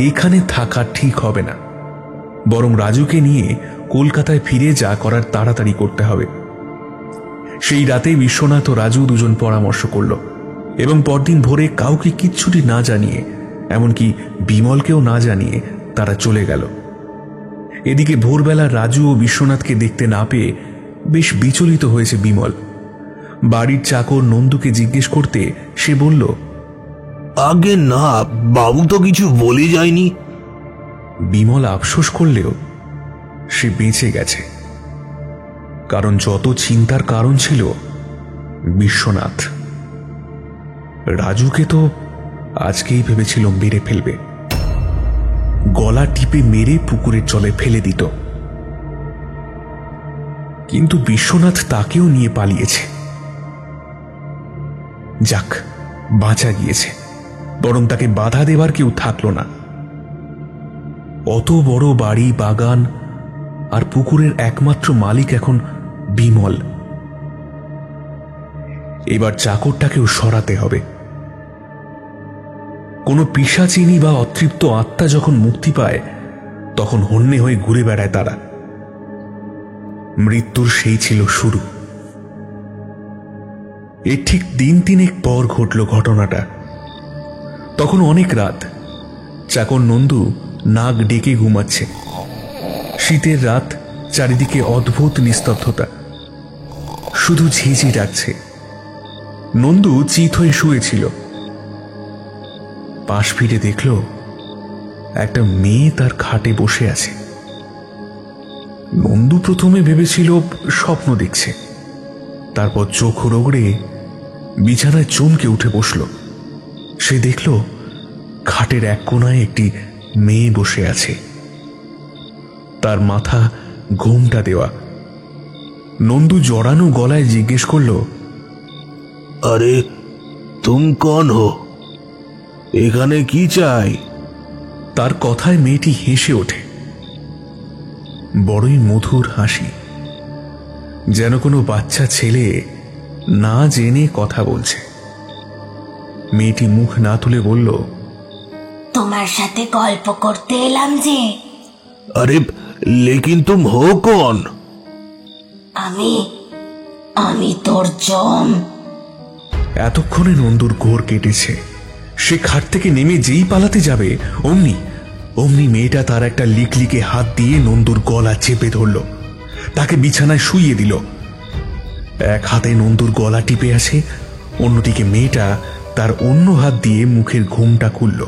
এখানে থাকা ঠিক হবে না, বরং রাজুকে নিয়ে কলকাতায় ফিরে যা করার তাড়াতাড়ি করতে হবে। সেই রাতে বিশ্বনাথ ও রাজু দুজন পরামর্শ করল এবং পরদিন ভোরে কাউকে কিচ্ছুটি না জানিয়ে, এমনকি বিমলকেও না জানিয়ে তারা চলে গেল। এদিকে ভোরবেলা রাজু ও বিশ্বনাথকে দেখতে না পেয়ে বেশ বিচলিত হয়েছে বিমল। বাড়ির চাকর নন্দুকে জিজ্ঞেস করতে সে বলল, আগে না, বাবু তো কিছু বলে যায়নি। বিমল আফসোস করলেও সে বেঁচে গেছে, কারণ যত চিন্তার কারণ ছিল বিশ্বনাথ। রাজুকে তো আজকেই ভেবেছিল মেরে ফেলবে, গলা টিপে মেরে পুকুরের জলে ফেলে দিত। কিন্তু বিশ্বনাথ তাকেও নিয়ে পালিয়েছে। যাক, বাঁচা গিয়েছে, বরং তাকে বাধা দেবার কেউ থাকলো না। অত বড় বাড়ি, বাগান আর পুকুরের একমাত্র মালিক এখন বিমল। এবার চাকরটাকেও সরাতে হবে। কোনো পিশাচিনী বা অতৃপ্ত আত্মা যখন মুক্তি পায়, তখন হন্যে হয়ে ঘুরে বেড়ায় তারা। মৃত্যুর সেই ছিল শুরু। এর ঠিক দিন তিনেক পর ঘটল ঘটনাটা। তখন অনেক রাত। চাকর নন্দু নাক ডেকে ঘুমাচ্ছে। শীতের রাত, চারিদিকে অদ্ভুত নিস্তব্ধতা, শুধু ঝিঝি ডাকছে। নন্দু চিত হয়ে শুয়েছিল। পাশ ফিরে দেখল একটা মেয়ে তার খাটে বসে আছে। নন্দু প্রথমে ভেবেছিল স্বপ্ন দেখছে, তারপর চোখ রগড়ে বিছানায় চমকে উঠে বসল। সে দেখল খাটের এক কোণায় একটি মেয়ে বসে আছে, তার মাথা ঘোমটা দেওয়া। নন্দু জড়ানো গলায় জিজ্ঞেস করল, अरे तुम कौन हो? এখানে কি চাই? তার কথায় মেয়েটি হেসে ওঠে। বড়ই মধুর হাসি, যেন কোনো বাচ্চা ছেলে না জেনে কথা বলছে। মেয়েটি মুখ না তুলে বলল, তোমার সাথে গল্প করতে এলাম যে। अरे लेकिन तुम हो कौन? আমি তোর জম। এতক্ষণে নন্দুর ঘোর কেটেছে। সে খাট থেকে নেমে যেই পালাতে যাবে, অমনি মেয়েটা তার একটা লিকলিকে হাত দিয়ে নন্দুর গলা চেপে ধরল, তাকে বিছানায় শুইয়ে দিল। এক হাতে নন্দুর গলা টিপে আছে, অন্যদিকে মেয়েটা তার অন্য হাত দিয়ে মুখের ঘোমটা খুলল।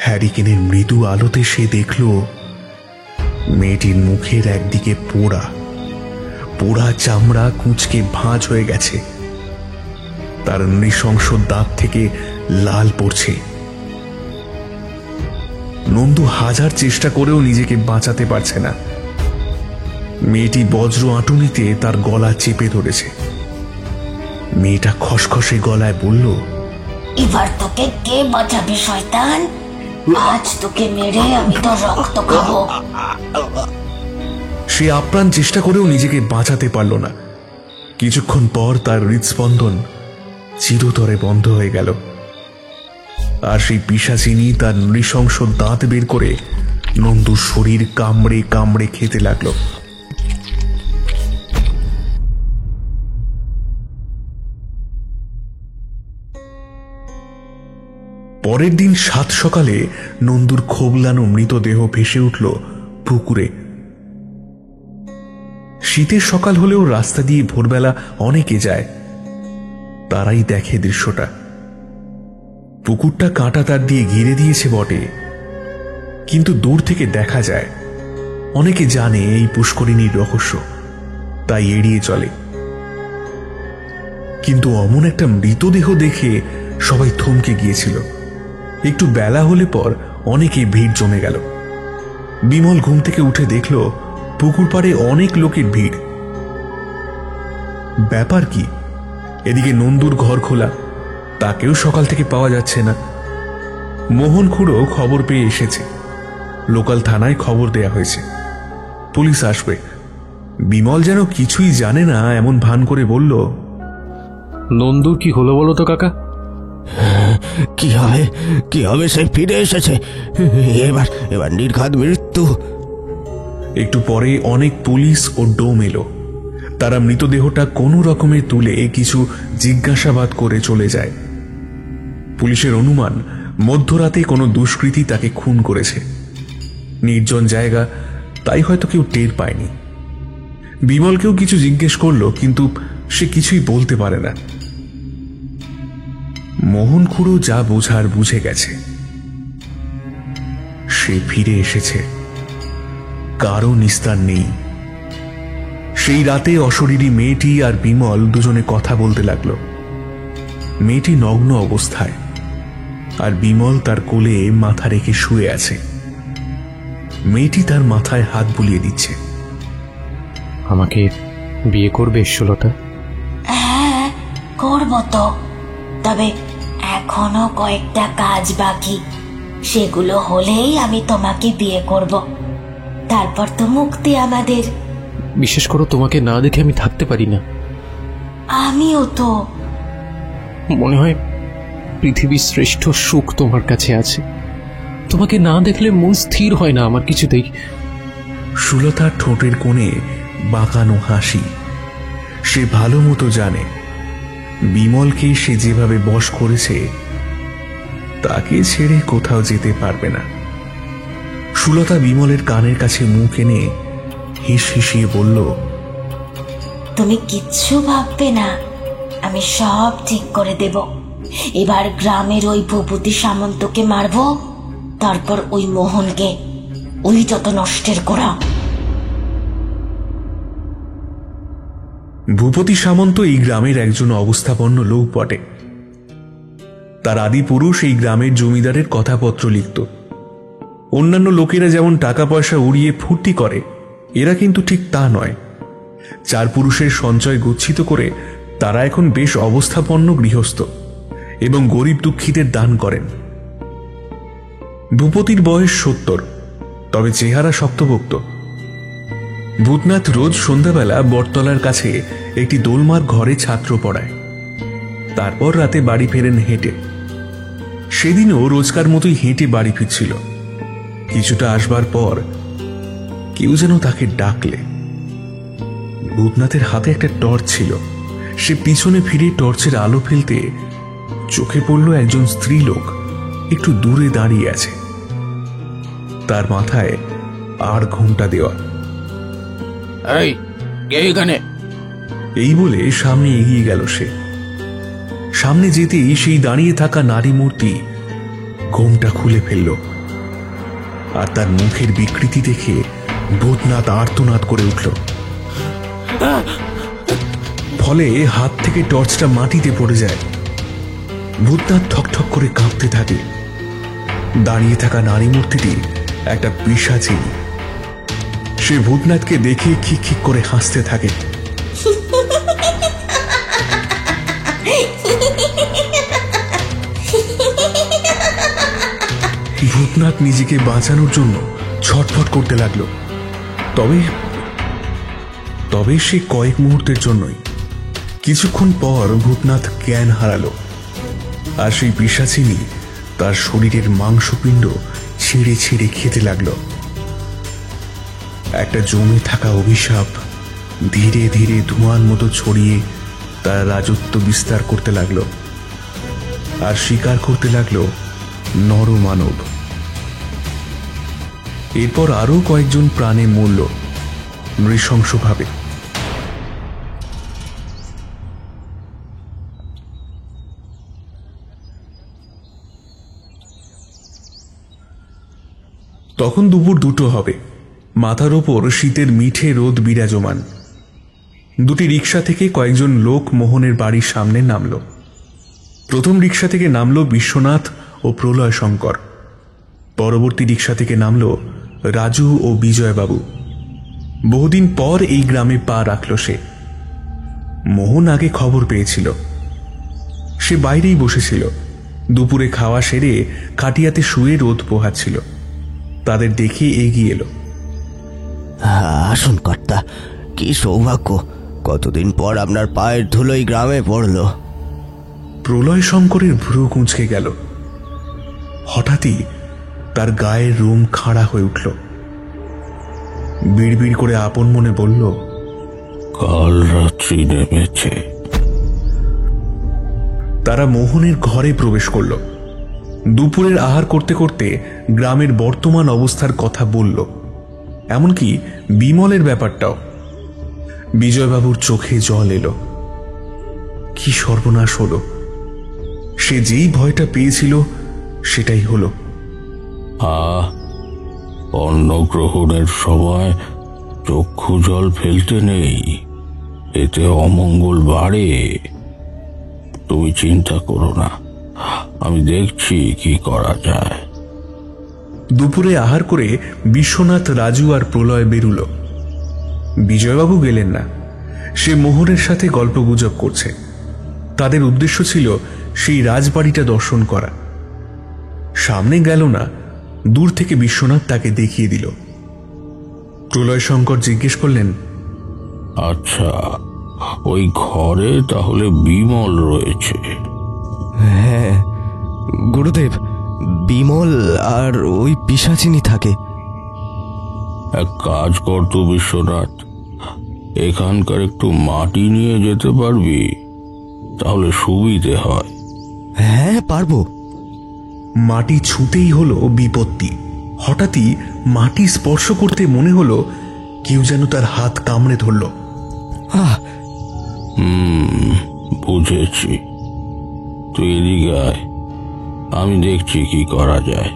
হ্যারিকেনের মৃদু আলোতে সে দেখল মেয়েটির মুখের একদিকে পোড়া পোড়া চামড়া কুঁচকে ভাঁজ হয়ে গেছে, তার নৃশংস দাঁত থেকে লাল পড়ছে। নন্দু হাজার চেষ্টা করেও নিজেকে বাঁচাতে পারছে না। মেয়েটি বজ্র আঁটুনিতে তার গলা চেপে ধরেছে। মেয়েটা খসখসে গলায় বলল, এবার তোকে কে বাঁচাবে শয়তান? আজ তোকে মেরে আমি তো রক্ত খাবো। সে আপ্রাণ চেষ্টা করেও নিজেকে বাঁচাতে পারল না। কিছুক্ষণ পর তার হৃদস্পন্দন চিরতরে বন্ধ হয়ে গেল, আর সেই পিশাচিনী তার নৃশংস দাঁত বের করে নন্দুর শরীর কামড়ে কামড়ে খেতে লাগল। পরের দিন সাত সকালে নন্দুর খোবলানো মৃতদেহ ভেসে উঠল পুকুরে। শীতের সকাল হলেও রাস্তা দিয়ে ভোরবেলা অনেকে যায়, তারাই দেখে দৃশ্যটা। পুকুরটা কাঁটা তার দিয়ে ঘিরে দিয়েছে বটে, কিন্তু দূর থেকে দেখা যায়। অনেকে জানে এই পুষ্করিণীর রহস্য, তাই এড়িয়ে চলে। কিন্তু অমন একটা মৃতদেহ দেখে সবাই থমকে গিয়েছিল। একটু বেলা হলে পর অনেকে ভিড় জমে গেল। বিমল ঘুম থেকে উঠে দেখল পুকুর পাড়ে অনেক লোকের ভিড়। ব্যাপার কি? এদিকে নন্দুর ঘর খোলা, তাকেও সকাল থেকে পাওয়া যাচ্ছে না। মোহন খুড়ো খবর পেয়ে এসেছে, লোকাল থানায় খবর দেয়া হয়েছে, পুলিশ আসবে। বিমল যেন কিছুই জানে না এমন ভান করে বলল, নন্দুর কি হলো বলো তো কাকা? কি হবে সে ফিরে এসেছে, এবার নির্ঘাত মৃত্যু। একটু পরে অনেক পুলিশ ও ডোম এলো। তারা মৃতদেহটা কোনো রকমে তুলে কিছু জিজ্ঞাসাবাদ করে চলে যায়। পুলিশের অনুমান মধ্যরাতে কোনো দুষ্কৃতী তাকে খুন করেছে। নির্জন জায়গা, তাই হয়তো কেউ টের পায়নি। বিমলকেও কিছু জিজ্ঞেস করলো, কিন্তু সে কিছুই বলতে পারে না। মোহন খুড়ো যা বোঝার বুঝে গেছে। সে ফিরে এসেছে, কারো নিস্তার নেই। সেই রাতে অশরীরী মেয়েটি আর বিমল দুজনে কথা বলতে লাগলো। মেয়েটি নগ্ন অবস্থায়, আর বিমল তার কোলে মাথা রেখে শুয়ে আছে। মেয়েটি তার মাথায় হাত বুলিয়ে দিচ্ছে। আমাকে বিয়ে করবে সুলতা? হ্যাঁ, করব তো। তবে এখনো কয়েকটা কাজ বাকি, সেগুলো হলেই আমি তোমাকে বিয়ে করব। তারপর তো মুক্তি আমাদের। বিশেষ করে তোমাকে না দেখে আমি থাকতে পারি না। আমিও তো। মনে হয় পৃথিবীর শ্রেষ্ঠ সুখ তোমার কাছে আছে। তোমাকে না দেখলে মন স্থির হয় না আমার কিছুতেই। সুলতার ঠোঁটের কোণে বাঁকানো হাসি। সে ভালো মতো জানে বিমলকে সে যেভাবে বশ করেছে তাকে ছেড়ে কোথাও যেতে পারবে না। সুলতা বিমলের কানের কাছে মুখ এনে হিসহিসিয়ে বলল, তুমি কিচ্ছু ভাববে না, আমি সব ঠিক করে দেব। এবার গ্রামের ওই ভূপতি সামন্তকে মারবো, তারপর ওই মোহনকে। ওই যত নষ্টের গোড়া। ভূপতি সামন্ত এই গ্রামের একজন অবস্থাপন্ন লোক বটে। তার আদি পুরুষ এই গ্রামের জমিদারের কথাপত্র লিখত। অন্যান্য লোকেরা যেমন টাকা পয়সা উড়িয়ে ফুর্তি করে, এরা কিন্তু ঠিক তা নয়। চার পুরুষের সঞ্চয় গচ্ছিত করে তারা এখন বেশ অবস্থাপন্ন গৃহস্থ এবং গরিব দুঃখীদের দান করেন। ভূপতির বয়স 70, তবে চেহারা শক্তপোক্ত। ভূতনাথ রোজ সন্ধ্যাবেলা বটতলার কাছে একটি দোলমার ঘরে ছাত্র পড়ায়, তারপর রাতে বাড়ি ফেরেন হেঁটে। সেদিনও রোজকার মতোই হেঁটে বাড়ি ফিরছিল। কিছুটা আসবার পর কেউ যেন তাকে ডাকলে। ভূতনাথের হাতে একটা টর্চ ছিল। সে পিছনে ফিরে টর্চের আলো ফেলতে চোখে পড়ল একজন স্ত্রীলোক একটু দূরে দাঁড়িয়ে আছে। তার মাথায় আর ঘোমটা দেওয়া। এই বলে সামনে এগিয়ে গেল সে। সামনে যেতেই সেই দাঁড়িয়ে থাকা নারী মূর্তি ঘোমটা খুলে ফেলল, আর তার মুখের বিকৃতি দেখে ভূতনাথ আর্তনাদ করে উঠল। ফলে হাত থেকে টর্চটা মাটিতে পড়ে যায়। ভূতনাথ ঠকঠক করে কাঁপতে থাকে। দাঁড়িয়ে থাকা নারী মূর্তিটি একটা পিশাচিনী। সে ভূতনাথকে দেখে খিক খিক করে হাসতে থাকে। ভূতনাথ নিজেকে বাঁচানোর জন্য ছটফট করতে লাগলো। তবে সে কয়েক মুহূর্তের জন্যই। কিছুক্ষণ পর ভূতনাথ জ্ঞান হারালো, আর সেই পিশাচিনী তার শরীরের মাংসপিণ্ড ছিঁড়ে ছিঁড়ে খেতে লাগলো। একটা জমে থাকা অভিশাপ ধীরে ধীরে ধোঁয়ার মতো ছড়িয়ে তার রাজত্ব বিস্তার করতে লাগলো, আর শিকার করতে লাগলো নরমানব। এরপর আরো কয়েকজন প্রাণে মরল নৃশংসভাবে। তখন দুপুর 2টো হবে। মাথার ওপর শীতের মিঠে রোদ বিরাজমান। দুটি রিক্সা থেকে কয়েকজন লোক মোহনের বাড়ির সামনে নামল। প্রথম রিক্সা থেকে নামল বিশ্বনাথ ও প্রলয় শঙ্কর। পরবর্তী রিক্সা থেকে নামল রাজু ও বিজয়বাবু। বহুদিন পর এই গ্রামে পা রাখল সে। মোহন আগে খবর পেয়েছিল। সে বাইরেই বসেছিল। দুপুরে খাওয়া সেরে খাটিয়াতে শুয়ে রোদ পোহাচ্ছিল। তাদের দেখে এগিয়ে এলো। আসুন কর্তা, কি সৌভাগ্য, কতদিন পর আপনার পায়ের ধুলোই গ্রামে পড়ল। প্রলয় শঙ্করের ভ্রু কুঁচকে গেল। হঠাৎই তার গায়ের রোম খাড়া হয়ে উঠল। বিড়বিড় করে আপন মনে বলল, কাল রাত্রি নেমেছে। তারা মোহনের ঘরে প্রবেশ করল। দুপুরের আহার করতে করতে গ্রামের বর্তমান অবস্থার কথা বলল, এমনকি বিমলের ব্যাপারটাও। বিজয়বাবুর চোখে জল এলো। কি সর্বনাশ হলো! সে যেই ভয়টা পেয়েছিল সেটাই হলো। অন্ন গ্রহণের সময় চক্ষু জল ফেলতে নেই, এতে অমঙ্গল বাড়ে। তুমি চিন্তা করো না, আমি দেখছি কি করা যায়। দুপুরে আহার করে বিশ্বনাথ, রাজু আর প্রলয় বেরুল। বিজয়বাবু গেলেন না। সে মোহনের সাথে গল্পগুজব করছে। তাদের উদ্দেশ্য ছিল সেই রাজবাড়িটা দর্শন করা। সামনে গেল না, দূর থেকে বিশ্বনাথ তাকে দেখিয়ে দিল। প্রলয়শঙ্কর জিজ্ঞেস করলেন, আচ্ছা, ওই ঘরে তাহলে বিমল রয়েছে? হ্যাঁ গুরুদেব, বিমল আর ওই পিশাচিনী থাকে। এক কাজ কর তো বিশ্বনাথ, এখানকার একটু মাটি নিয়ে যেতে পারবি? তাহলে সুবিধে হয়। হ্যাঁ পারবো। মাটি ছুঁতেই হলো বিপত্তি। হঠাৎই মাটি স্পর্শ করতে মনে হলো কেউ যেন তার হাত কামড়ে ধরল। বুঝেছি, তুই এদিকে আয়, আমি দেখছি কি করা যায়।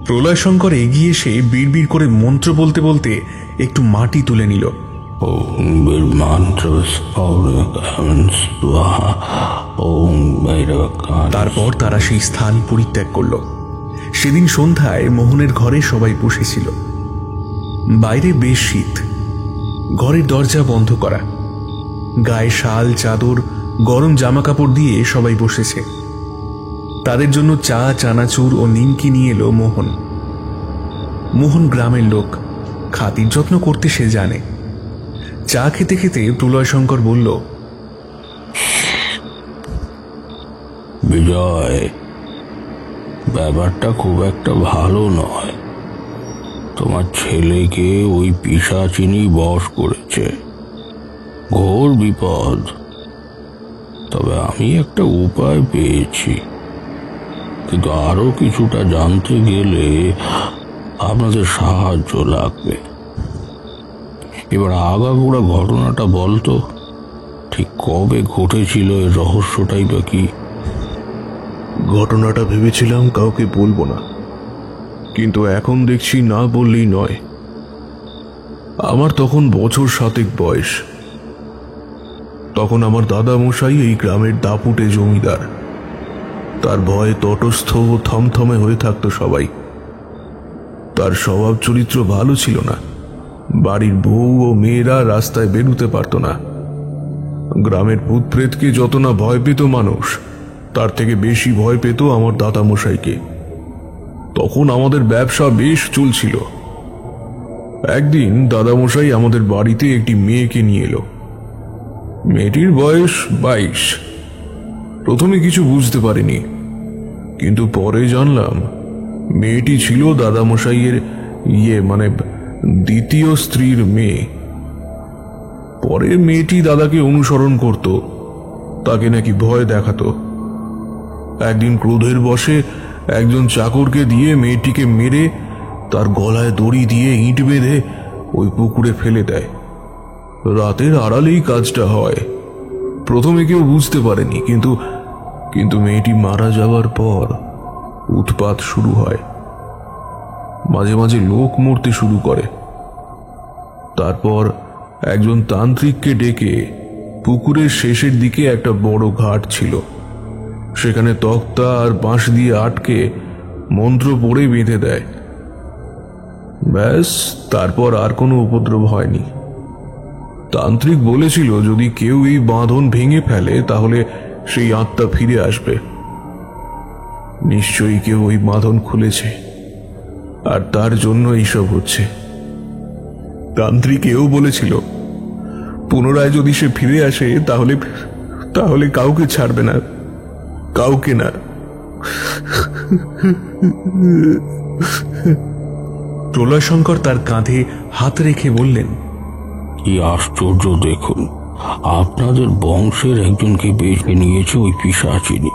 প্রলয়শঙ্কর এগিয়ে এসে বিড়বিড় করে মন্ত্র বলতে বলতে একটু মাটি তুলে নিল। তারপর তারা সেই স্থান পরিত্যাগ করল। সেদিন সন্ধ্যায় মোহনের ঘরে সবাই বসেছিল। বাইরে বেশ শীত, ঘরের দরজা বন্ধ করা, গায়ে শাল চাদর গরম জামা কাপড় দিয়ে সবাই বসেছে। তাদের জন্য চা, চানাচুর ও নিমকি নিয়ে এলো মোহন। মোহন গ্রামের লোক, খাতির যত্ন করতে সে জানে। চা খেতে খেতে প্রলয়শঙ্কর বলল, বিজয়, ব্যাপারটা খুব একটা ভালো নয়। তোমার ছেলেকে ওই পিশাচিনী বশ করেছে, ঘোর বিপদ। তবে আমি একটা উপায় পেয়েছি, কিন্তু আরো কিছুটা জানতে গেলে আপনাদের সাহায্য লাগবে। এবার আগাগোড়া ঘটনাটা বলতো, ঠিক কবে ঘটেছিল, এর রহস্যটাই বা কি? ঘটনাটা ভেবেছিলাম কাউকে বলবো না, কিন্তু এখন দেখছি না বললেই নয়। আমার তখন বছর 7 বয়স। তখন আমার দাদা মশাই এই গ্রামের দাপুটে জমিদার। তার ভয়ে তটস্থ ও থমথমে হয়ে থাকতো সবাই। তার স্বভাব চরিত্র ভালো ছিল না। বাড়ির বউ ও মেয়েরা রাস্তায় বেরুতে পারত না। গ্রামের ভূত প্রেতকে যত না ভয় পেত মানুষ, তার থেকে বেশি ভয় পেত আমার দাদা মশাইকে। তখন আমাদের ব্যবসা বেশ চলছিল। একদিন দাদামশাই আমাদের বাড়িতে একটি মেয়েকে নিয়ে এলো। মেয়েটির বয়স 22। প্রথমে কিছু বুঝতে পারিনি, কিন্তু পরে জানলাম মেয়েটি ছিল দাদামশাইয়ের দ্বিতীয় স্ত্রীর মেয়ে। পরে মেয়েটি দাদাকে অনুসরণ করত, তাকে নাকি ভয় দেখাতো। একদিন ক্রোধের বশে একজন চাকরকে দিয়ে মেয়েটিকে মেরে তার গলায় দড়ি দিয়ে ইঁট বেঁধে ওই পুকুরে ফেলে দেয়। রাতের আড়ালেই কাজটা হয়। প্রথমে কেউ বুঝতে পারেনি, কিন্তু মেয়েটি মারা যাওয়ার পর উৎপাত শুরু হয়। মাঝে মাঝে লোক মরতে শুরু করে। তারপর একজন তান্ত্রিককে ডেকে পুকুরের শেষের দিকে একটা বড় ঘাট ছিল, সেখানে তক্তা আর বাঁশ দিয়ে আটকে মন্ত্র পড়ে বেঁধে দেয়। ব্যাস, তারপর আর কোনো উপদ্রব হয়নি। তান্ত্রিক বলেছিল যদি কেউ এই বাঁধন ভেঙে ফেলে তাহলে সেই আত্মা ফিরে আসবে। নিশ্চয়ই কেউ ওই বাঁধন খুলেছে, আর তার জন্য এইসব হচ্ছে। তান্ত্রিক এও বলেছিল পুনরায় যদি সে ফিরে আসে তাহলে কাউকে ছাড়বে না, কাউকে না। প্রলয়শঙ্কর তার কাঁধে হাত রেখে বললেন, কি আশ্চর্য দেখুন, আপনাদের বংশের একজনকে বেছে নিয়েছে ওই পিশাচিনী।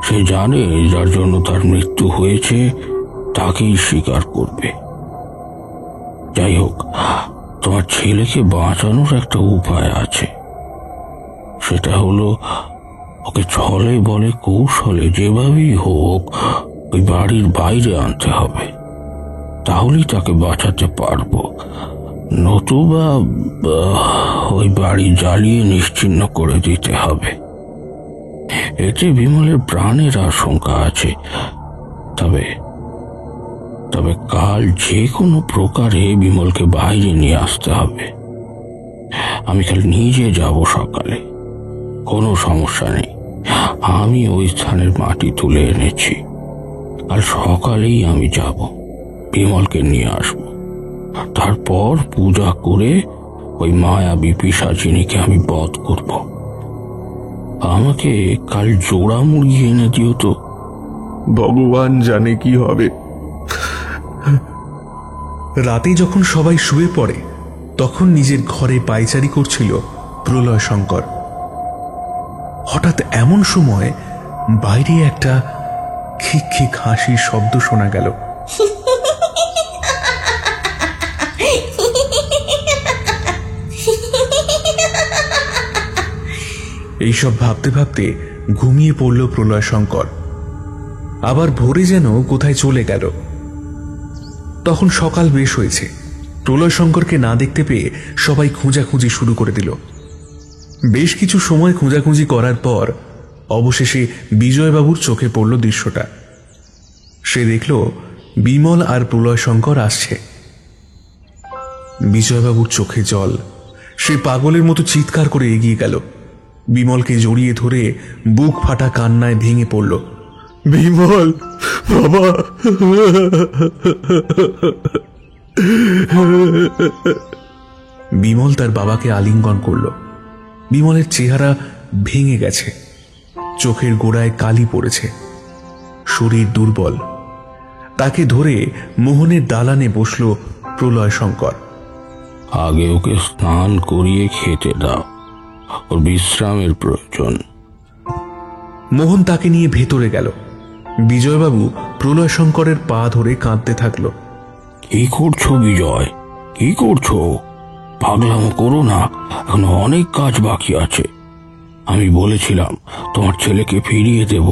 সে জানে যার জন্য তার মৃত্যু হয়েছে তাকেই স্বীকার করবে। যাই হোক, তোমার ছেলেকে বাঁচানোর একটা উপায় আছে। সেটা হলো ওকে ছলে বলে কৌশলে যেভাবেই হোক ওই বাড়ির বাইরে আনতে হবে, তাহলেই তাকে বাঁচাতে পারবো। নতুবা ওই বাড়ি জ্বালিয়ে নিশ্চিহ্ন করে দিতে হবে। এতে বিমলের প্রাণের আশঙ্কা আছে। তবে কাল যে কোনো প্রকারে বিমলকে বাইরে নিয়ে আসতে হবে। আমি কাল নিজে যাব সকালে, কোনো সমস্যা নেই। আমি ওই স্থানের মাটি তুলে এনেছি। কাল সকালেই আমি যাব, বিমলকে নিয়ে আসব। তারপর পূজা করে ওই মায়াবী পিশাচিনীকে আমি বধ করব। আমাকে কাল জোড়া মুরগি এনে দিও তো। ভগবান জানে কি হবে। রাতে যখন সবাই শুয়ে পড়ে তখন নিজের ঘরে পায়চারি করছিল প্রলয় শঙ্কর। হঠাৎ এমন সময় বাইরে একটা খিক খিক হাসির শব্দ শোনা গেল। এইসব ভাবতে ভাবতে ঘুমিয়ে পড়ল প্রলয় শঙ্কর। আবার ভোরে যেন কোথায় চলে গেল। তখন সকাল বেশ হয়েছে। প্রলয় শঙ্করকে না দেখতে পেয়ে সবাই খোঁজাখুঁজি শুরু করে দিল। বেশ কিছু সময় খোঁজাখুঁজি করার পর অবশেষে বিজয়বাবুর চোখে পড়ল দৃশ্যটা। সে দেখল বিমল আর প্রলয় শঙ্কর আসছে। বিজয়বাবুর চোখে জল। সে পাগলের মতো চিৎকার করে এগিয়ে গেল। বিমলকে জড়িয়ে ধরে বুক ফাটা কান্নায় ভেঙে পড়ল। বিমল বাবা, বিমল তার বাবাকে আলিঙ্গন করল। বিমলের চেহারা ভেঙে গেছে, চোখের গোড়ায় কালি পড়েছে, শরীর দুর্বল। তাকে ধরে মোহনের দালানে বসল প্রলয় শঙ্কর। আগে ওকে স্নান করিয়ে খেতে দাও, ওর বিশ্রামের প্রয়োজন। মোহন তাকে নিয়ে ভেতরে গেল। বিজয়বাবু প্রলয় শঙ্করের পা ধরে কাঁদতে থাকল। কি করছো বিজয়, কি করছো? পাগলামো করো না, এখনো অনেক কাজ বাকি আছে। আমি বলেছিলাম তোমার ছেলেকে ফিরিয়ে দেব,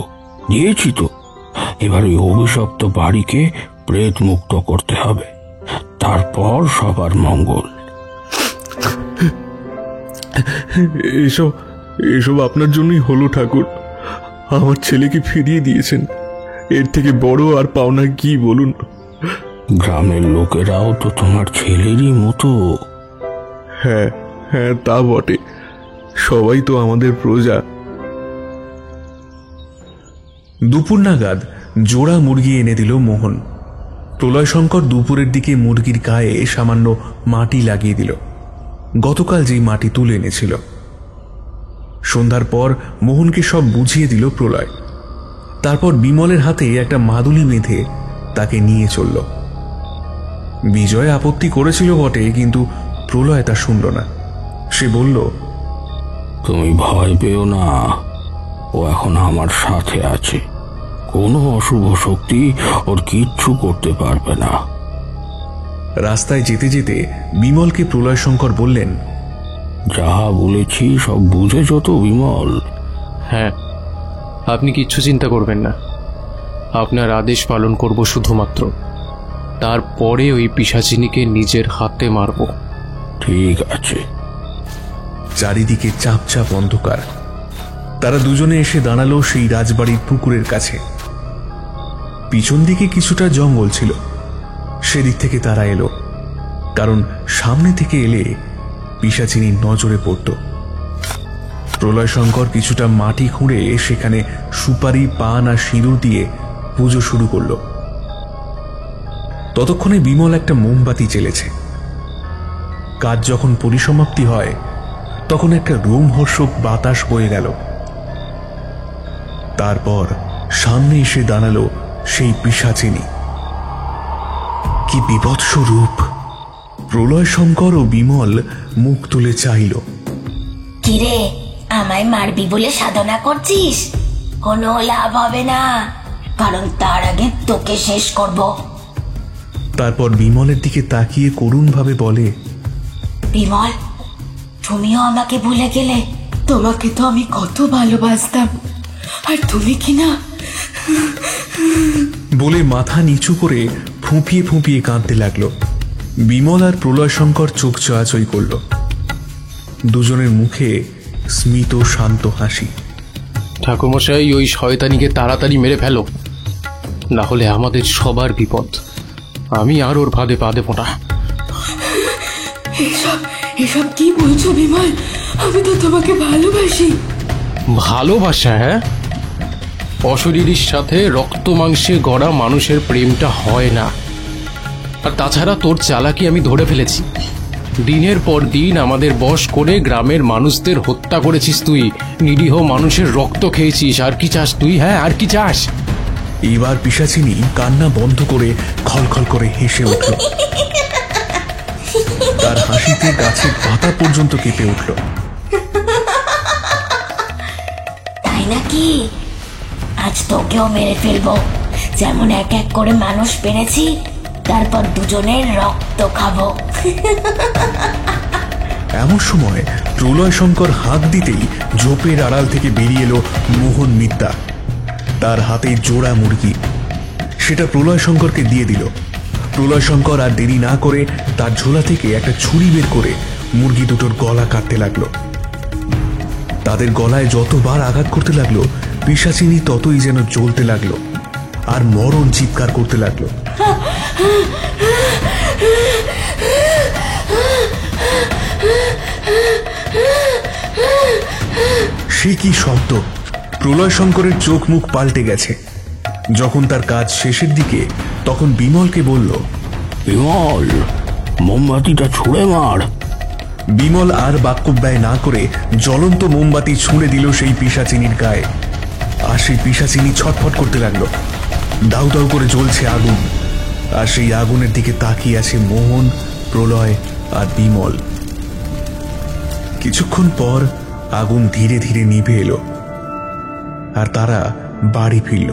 দিয়েছি তো। এবার ওই অভিশপ্ত বাড়িকে প্রেত মুক্ত করতে হবে, তারপর সবার মঙ্গল। এসব এসব আপনার জন্যই হলো ঠাকুর। আমার ছেলেকে ফিরিয়ে দিয়েছেন, এর থেকে বড় আর পাওনা কি বলুন? গ্রামের লোকেরাও তো তোমার ছেলেরই মতো। হ্যাঁ হ্যাঁ, তা বটে, সবাই তো আমাদের প্রজা। দুপুর নাগাদ জোড়া মুরগি এনে দিল মোহন। প্রলয় শঙ্কর দুপুরের দিকে মুরগির গায়ে সামান্য মাটি লাগিয়ে দিল, গতকাল যেই মাটি তুলে এনেছিল। সন্ধ্যার পর মোহনকে সব বুঝিয়ে দিল প্রলয়। তারপর বিমলের হাতে একটা মাদুলি বেঁধে তাকে নিয়ে চলল। বিজয় আপত্তি করেছিল বটে, কিন্তু প্রলয় তা শুনল না। সে বলল, তুমি ভয় পেও না, ও এখন আমার সাথে আছে। কোনো অশুভ শক্তি ওর কিচ্ছু করতে পারবে না। রাস্তায় যেতে যেতে বিমলকে প্রলয় শঙ্কর বললেন, যা বলেছি সব বুঝেছ তো বিমল? হ্যাঁ, আপনি কিচ্ছু চিন্তা করবেন না। আপনার আদেশ পালন করব শুধুমাত্র। তারপরে ওই পিশাচিনীকে নিজের হাতে মারব। ঠিক আছে। চারিদিকে চাপচাপ অন্ধকার। তারা দুজনে এসে দাঁড়ালো সেই রাজবাড়ির পুকুরের কাছে। পিছন দিকে কিছুটা জঙ্গল ছিল, সেদিক থেকে তারা এলো, কারণ সামনে থেকে এলে পিশাচিনীর নজরে পড়ত। প্রলয় শঙ্কর কিছুটা মাটি খুঁড়ে সেখানে সুপারি, পান আর সিঁদুর দিয়ে পুজো শুরু করল। ততক্ষণে বিমল একটা মোমবাতি জ্বেলেছে। কাজ যখন পরিসমাপ্তি হয় তখন একটা রোমহর্ষক বাতাস বয়ে গেল। তারপর সামনে এসে দাঁড়ালো সেই পিশাচিনী। কি বিভৎস রূপ! প্রলয় শঙ্কর ও বিমল মুখ তুলে চাইল। কিরে, আমায় মারবি বলে সাধনা করছিস? কোনো লাভ হবে না, কারণ তার আগে তোকে শেষ করব। তারপর বিমলের দিকে তাকিয়ে করুণভাবে বলে, বিমল, তুমিও আমাকে ভুলে গেলে? তোমাকে তো আমি কত ভালোবাসতাম, আর তুমি কি না? বলে মাথা নিচু করে ফুঁপিয়ে ফুঁপিয়ে কাঁদতে লাগলো। বিমল আর প্রলয় শঙ্কর চোখ চোয়াচই করল। দুজনের মুখে স্মিত শান্ত হাসি। ঠাকুরমশাই, ওই শয়তানিকে তাড়াতাড়ি মেরে ফেলো, না হলে আমাদের সবার বিপদ। আমি আর ওর ফাঁদে পা দেবো না। এসব কি বলছো বিমল? আমি তো তোমাকে ভালোবাসি। ভালোবাসা? হ্যাঁ, অশরীরীর সাথে রক্ত মাংসে গড়া মানুষের প্রেমটা হয় না। আর তাছাড়া তোর চালাকি আমি ধরে ফেলেছি। দিনের পর দিন আমাদের বশ করে গ্রামের মানুষদের হত্যা করেছিস তুই, নিরীহ মানুষের রক্ত খেয়েছিস। আর কি চাস তুই? হ্যাঁ, আর কি চাস? এবার পিশাচিনী কান্না বন্ধ করে খলখল করে হেসে উঠল। তার হাসিতে গাছের পাতা পর্যন্ত কেঁপে উঠল। তাই নাকি? আজ তোকেও মেরে ফেলবো, যেমন এক এক করে মানুষ পেরেছি, তারপর দুজনের রক্ত খাবো। এমন সময় প্রলয় শঙ্কর হাত দিতেই ঝোপের আড়াল থেকে বেরিয়ে এলো মোহন মিত্তা। তার হাতে জোড়া মুরগি। সেটা প্রলয় শঙ্করকে দিয়ে দিল। প্রলয় শঙ্কর আর দেরি না করে তার ঝোলা থেকে একটা ছুরি বের করে মুরগি দুটোর গলা কাটতে লাগলো। তাদের গলায় যতবার আঘাত করতে লাগলো, পিশাচিনী ততই যেন জ্বলতে লাগলো আর মরণ চিৎকার করতে লাগলো। সে কি শব্দ! প্রলয় শঙ্করের চোখ মুখ পাল্টে গেছে। যখন তার কাজ শেষের দিকে, তখন বিমলকে বলল, বিমল, মোমবাতিটা ছুঁড়ে মার। বিমল আর বাক্যব্যয় না করে জ্বলন্ত মোমবাতি ছুঁড়ে দিল সেই পিশাচিনীর গায়ে। আর সেই পিশাচিনী ছটফট করতে লাগলো। দাউ দাউ করে জ্বলছে আগুন, আর সেই আগুনের দিকে তাকিয়ে আছে মোহন, প্রলয় আর বিমল। কিছুক্ষণ পর আগুন ধীরে ধীরে নিভে এলো আর তারা বাড়ি ফিরল।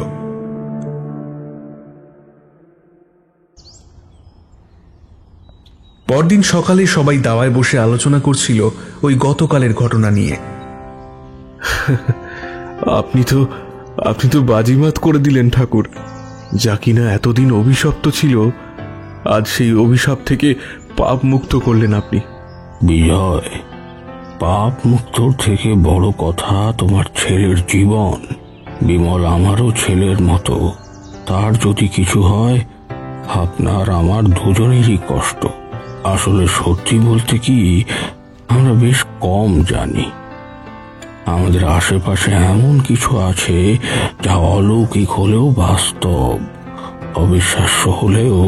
পরদিন সকালে সবাই দাওয়ায় বসে আলোচনা করছিল ওই গতকালের ঘটনা নিয়ে। আপনি তো বাজিমাত করে দিলেন ঠাকুর। যা কিনা এতদিন অভিশপ্ত ছিল, আজ সেই অভিশাপ থেকে পাপ মুক্ত করলেন আপনি। বিজয়, পাপ মুক্তর থেকে বড় কথা তোমার ছেলের জীবন। বিমল আমারও ছেলের মতো। তার যদি কিছু হয়, আপনার আমার দুজনেরই কষ্ট। আসলে সত্যি বলতে কি, আমরা বেশ কম জানি। আমাদের আশেপাশে এমন কিছু আছে যা অলৌকিক হলেও বাস্তব, অবিশ্বাস্য হলেও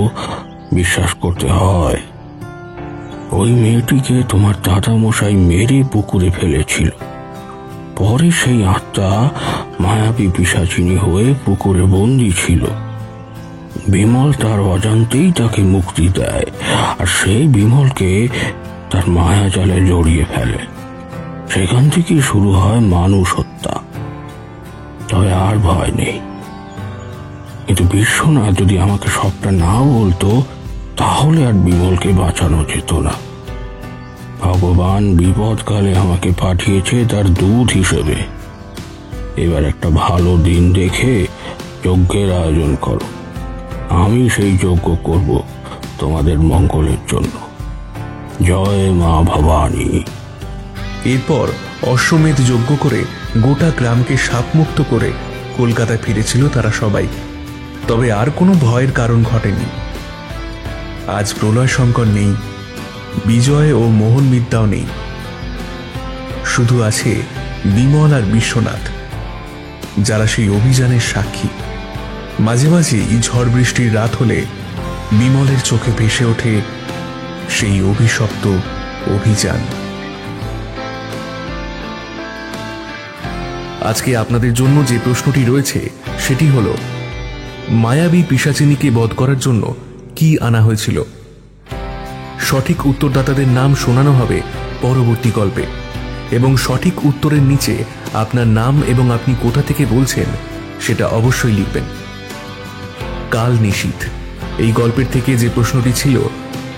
বিশ্বাস করতে হয়। ওই মেয়েটিকে তোমার দাদামশাই মেরে পুকুরে ফেলেছিল। পরে সেই আত্মা মায়াবী পিশাচিনী হয়ে পুকুরে বন্দী ছিল। বিমল তার অজান্তেই তাকে মুক্তি দেয়, আর সেই বিমলকে তার মায়াজালে জড়িয়ে ফেলে। সেখান থেকে শুরু হয় মানুষ হত্যা। তবে আর ভয় নেই। কিন্তু বিশ্বনাথ যদি আমাকে সবটা না বলতো, তাহলে আর বিমলকে বাঁচানো যেত না। ভগবান বিপদকালে আমাকে পাঠিয়েছে তার দূত হিসেবে। এবার একটা ভালো দিন দেখে যজ্ঞের আয়োজন করো। আমি সেই যজ্ঞ করব তোমাদের মঙ্গলের জন্য। জয় মা ভবানী। এরপর অশ্বমেধ যজ্ঞ করে গোটা গ্রামকে সাপমুক্ত করে কলকাতায় ফিরেছিল তারা সবাই। তবে আর কোনো ভয়ের কারণ ঘটেনি। আজ প্রলয় শঙ্কর নেই, বিজয় ও মোহন মিত্তাও নেই। শুধু আছে বিমল আর বিশ্বনাথ, যারা সেই অভিযানের সাক্ষী। মাঝে মাঝেই ঝড় বৃষ্টির রাত হলে বিমলের চোখে ভেসে ওঠে সেই অভিশপ্ত অভিযান। আজকে আপনাদের জন্য যে প্রশ্নটি রয়েছে সেটি হল, মায়াবী পিশাচিনীকে বধ করার জন্য কি আনা হয়েছিল? সঠিক উত্তরদাতাদের নাম শোনানো হবে পরবর্তী গল্পে, এবং সঠিক উত্তরের নিচে আপনার নাম এবং আপনি কোথা থেকে বলছেন সেটা অবশ্যই লিখবেন। কাল নিশীথ এই গল্পের থেকে যে প্রশ্নটি ছিল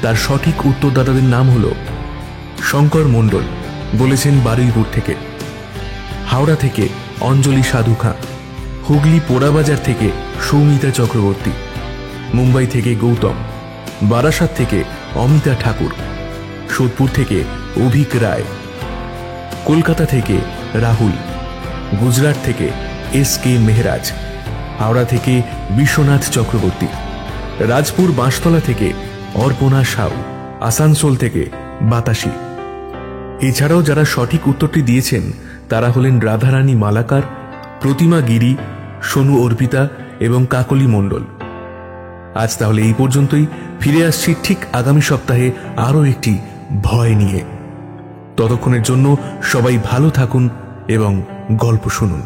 তার সঠিক উত্তরদাতাদের নাম হল শঙ্কর মণ্ডল, বলেছেন বারুইপুর থেকে। হাওড়া থেকে অঞ্জলি সাধু খাঁ, হুগলি পোড়াবাজার থেকে সৌমিতা চক্রবর্তী, মুম্বাই থেকে গৌতম, বারাসাত থেকে অমিতা ঠাকুর, সোদপুর থেকে অভিক রায়, কলকাতা থেকে রাহুল, গুজরাট থেকে এস কে মেহরাজ, হাওড়া থেকে বিশ্বনাথ চক্রবর্তী, রাজপুর বাঁশতলা থেকে অর্পণা সাউ, আসানসোল থেকে বাতাসী। এছাড়াও যারা সঠিক উত্তরটি দিয়েছেন তারা হলেন রাধারানী মালাকার, প্রতিমা গিরি, সোনু অর্পিতা এবং কাকলি মণ্ডল। আজ তাহলে এই পর্যন্তই। ফিরে আসছি ঠিক আগামী সপ্তাহে আরও একটি ভয় নিয়ে। ততক্ষণের জন্য সবাই ভালো থাকুন এবং গল্প শুনুন।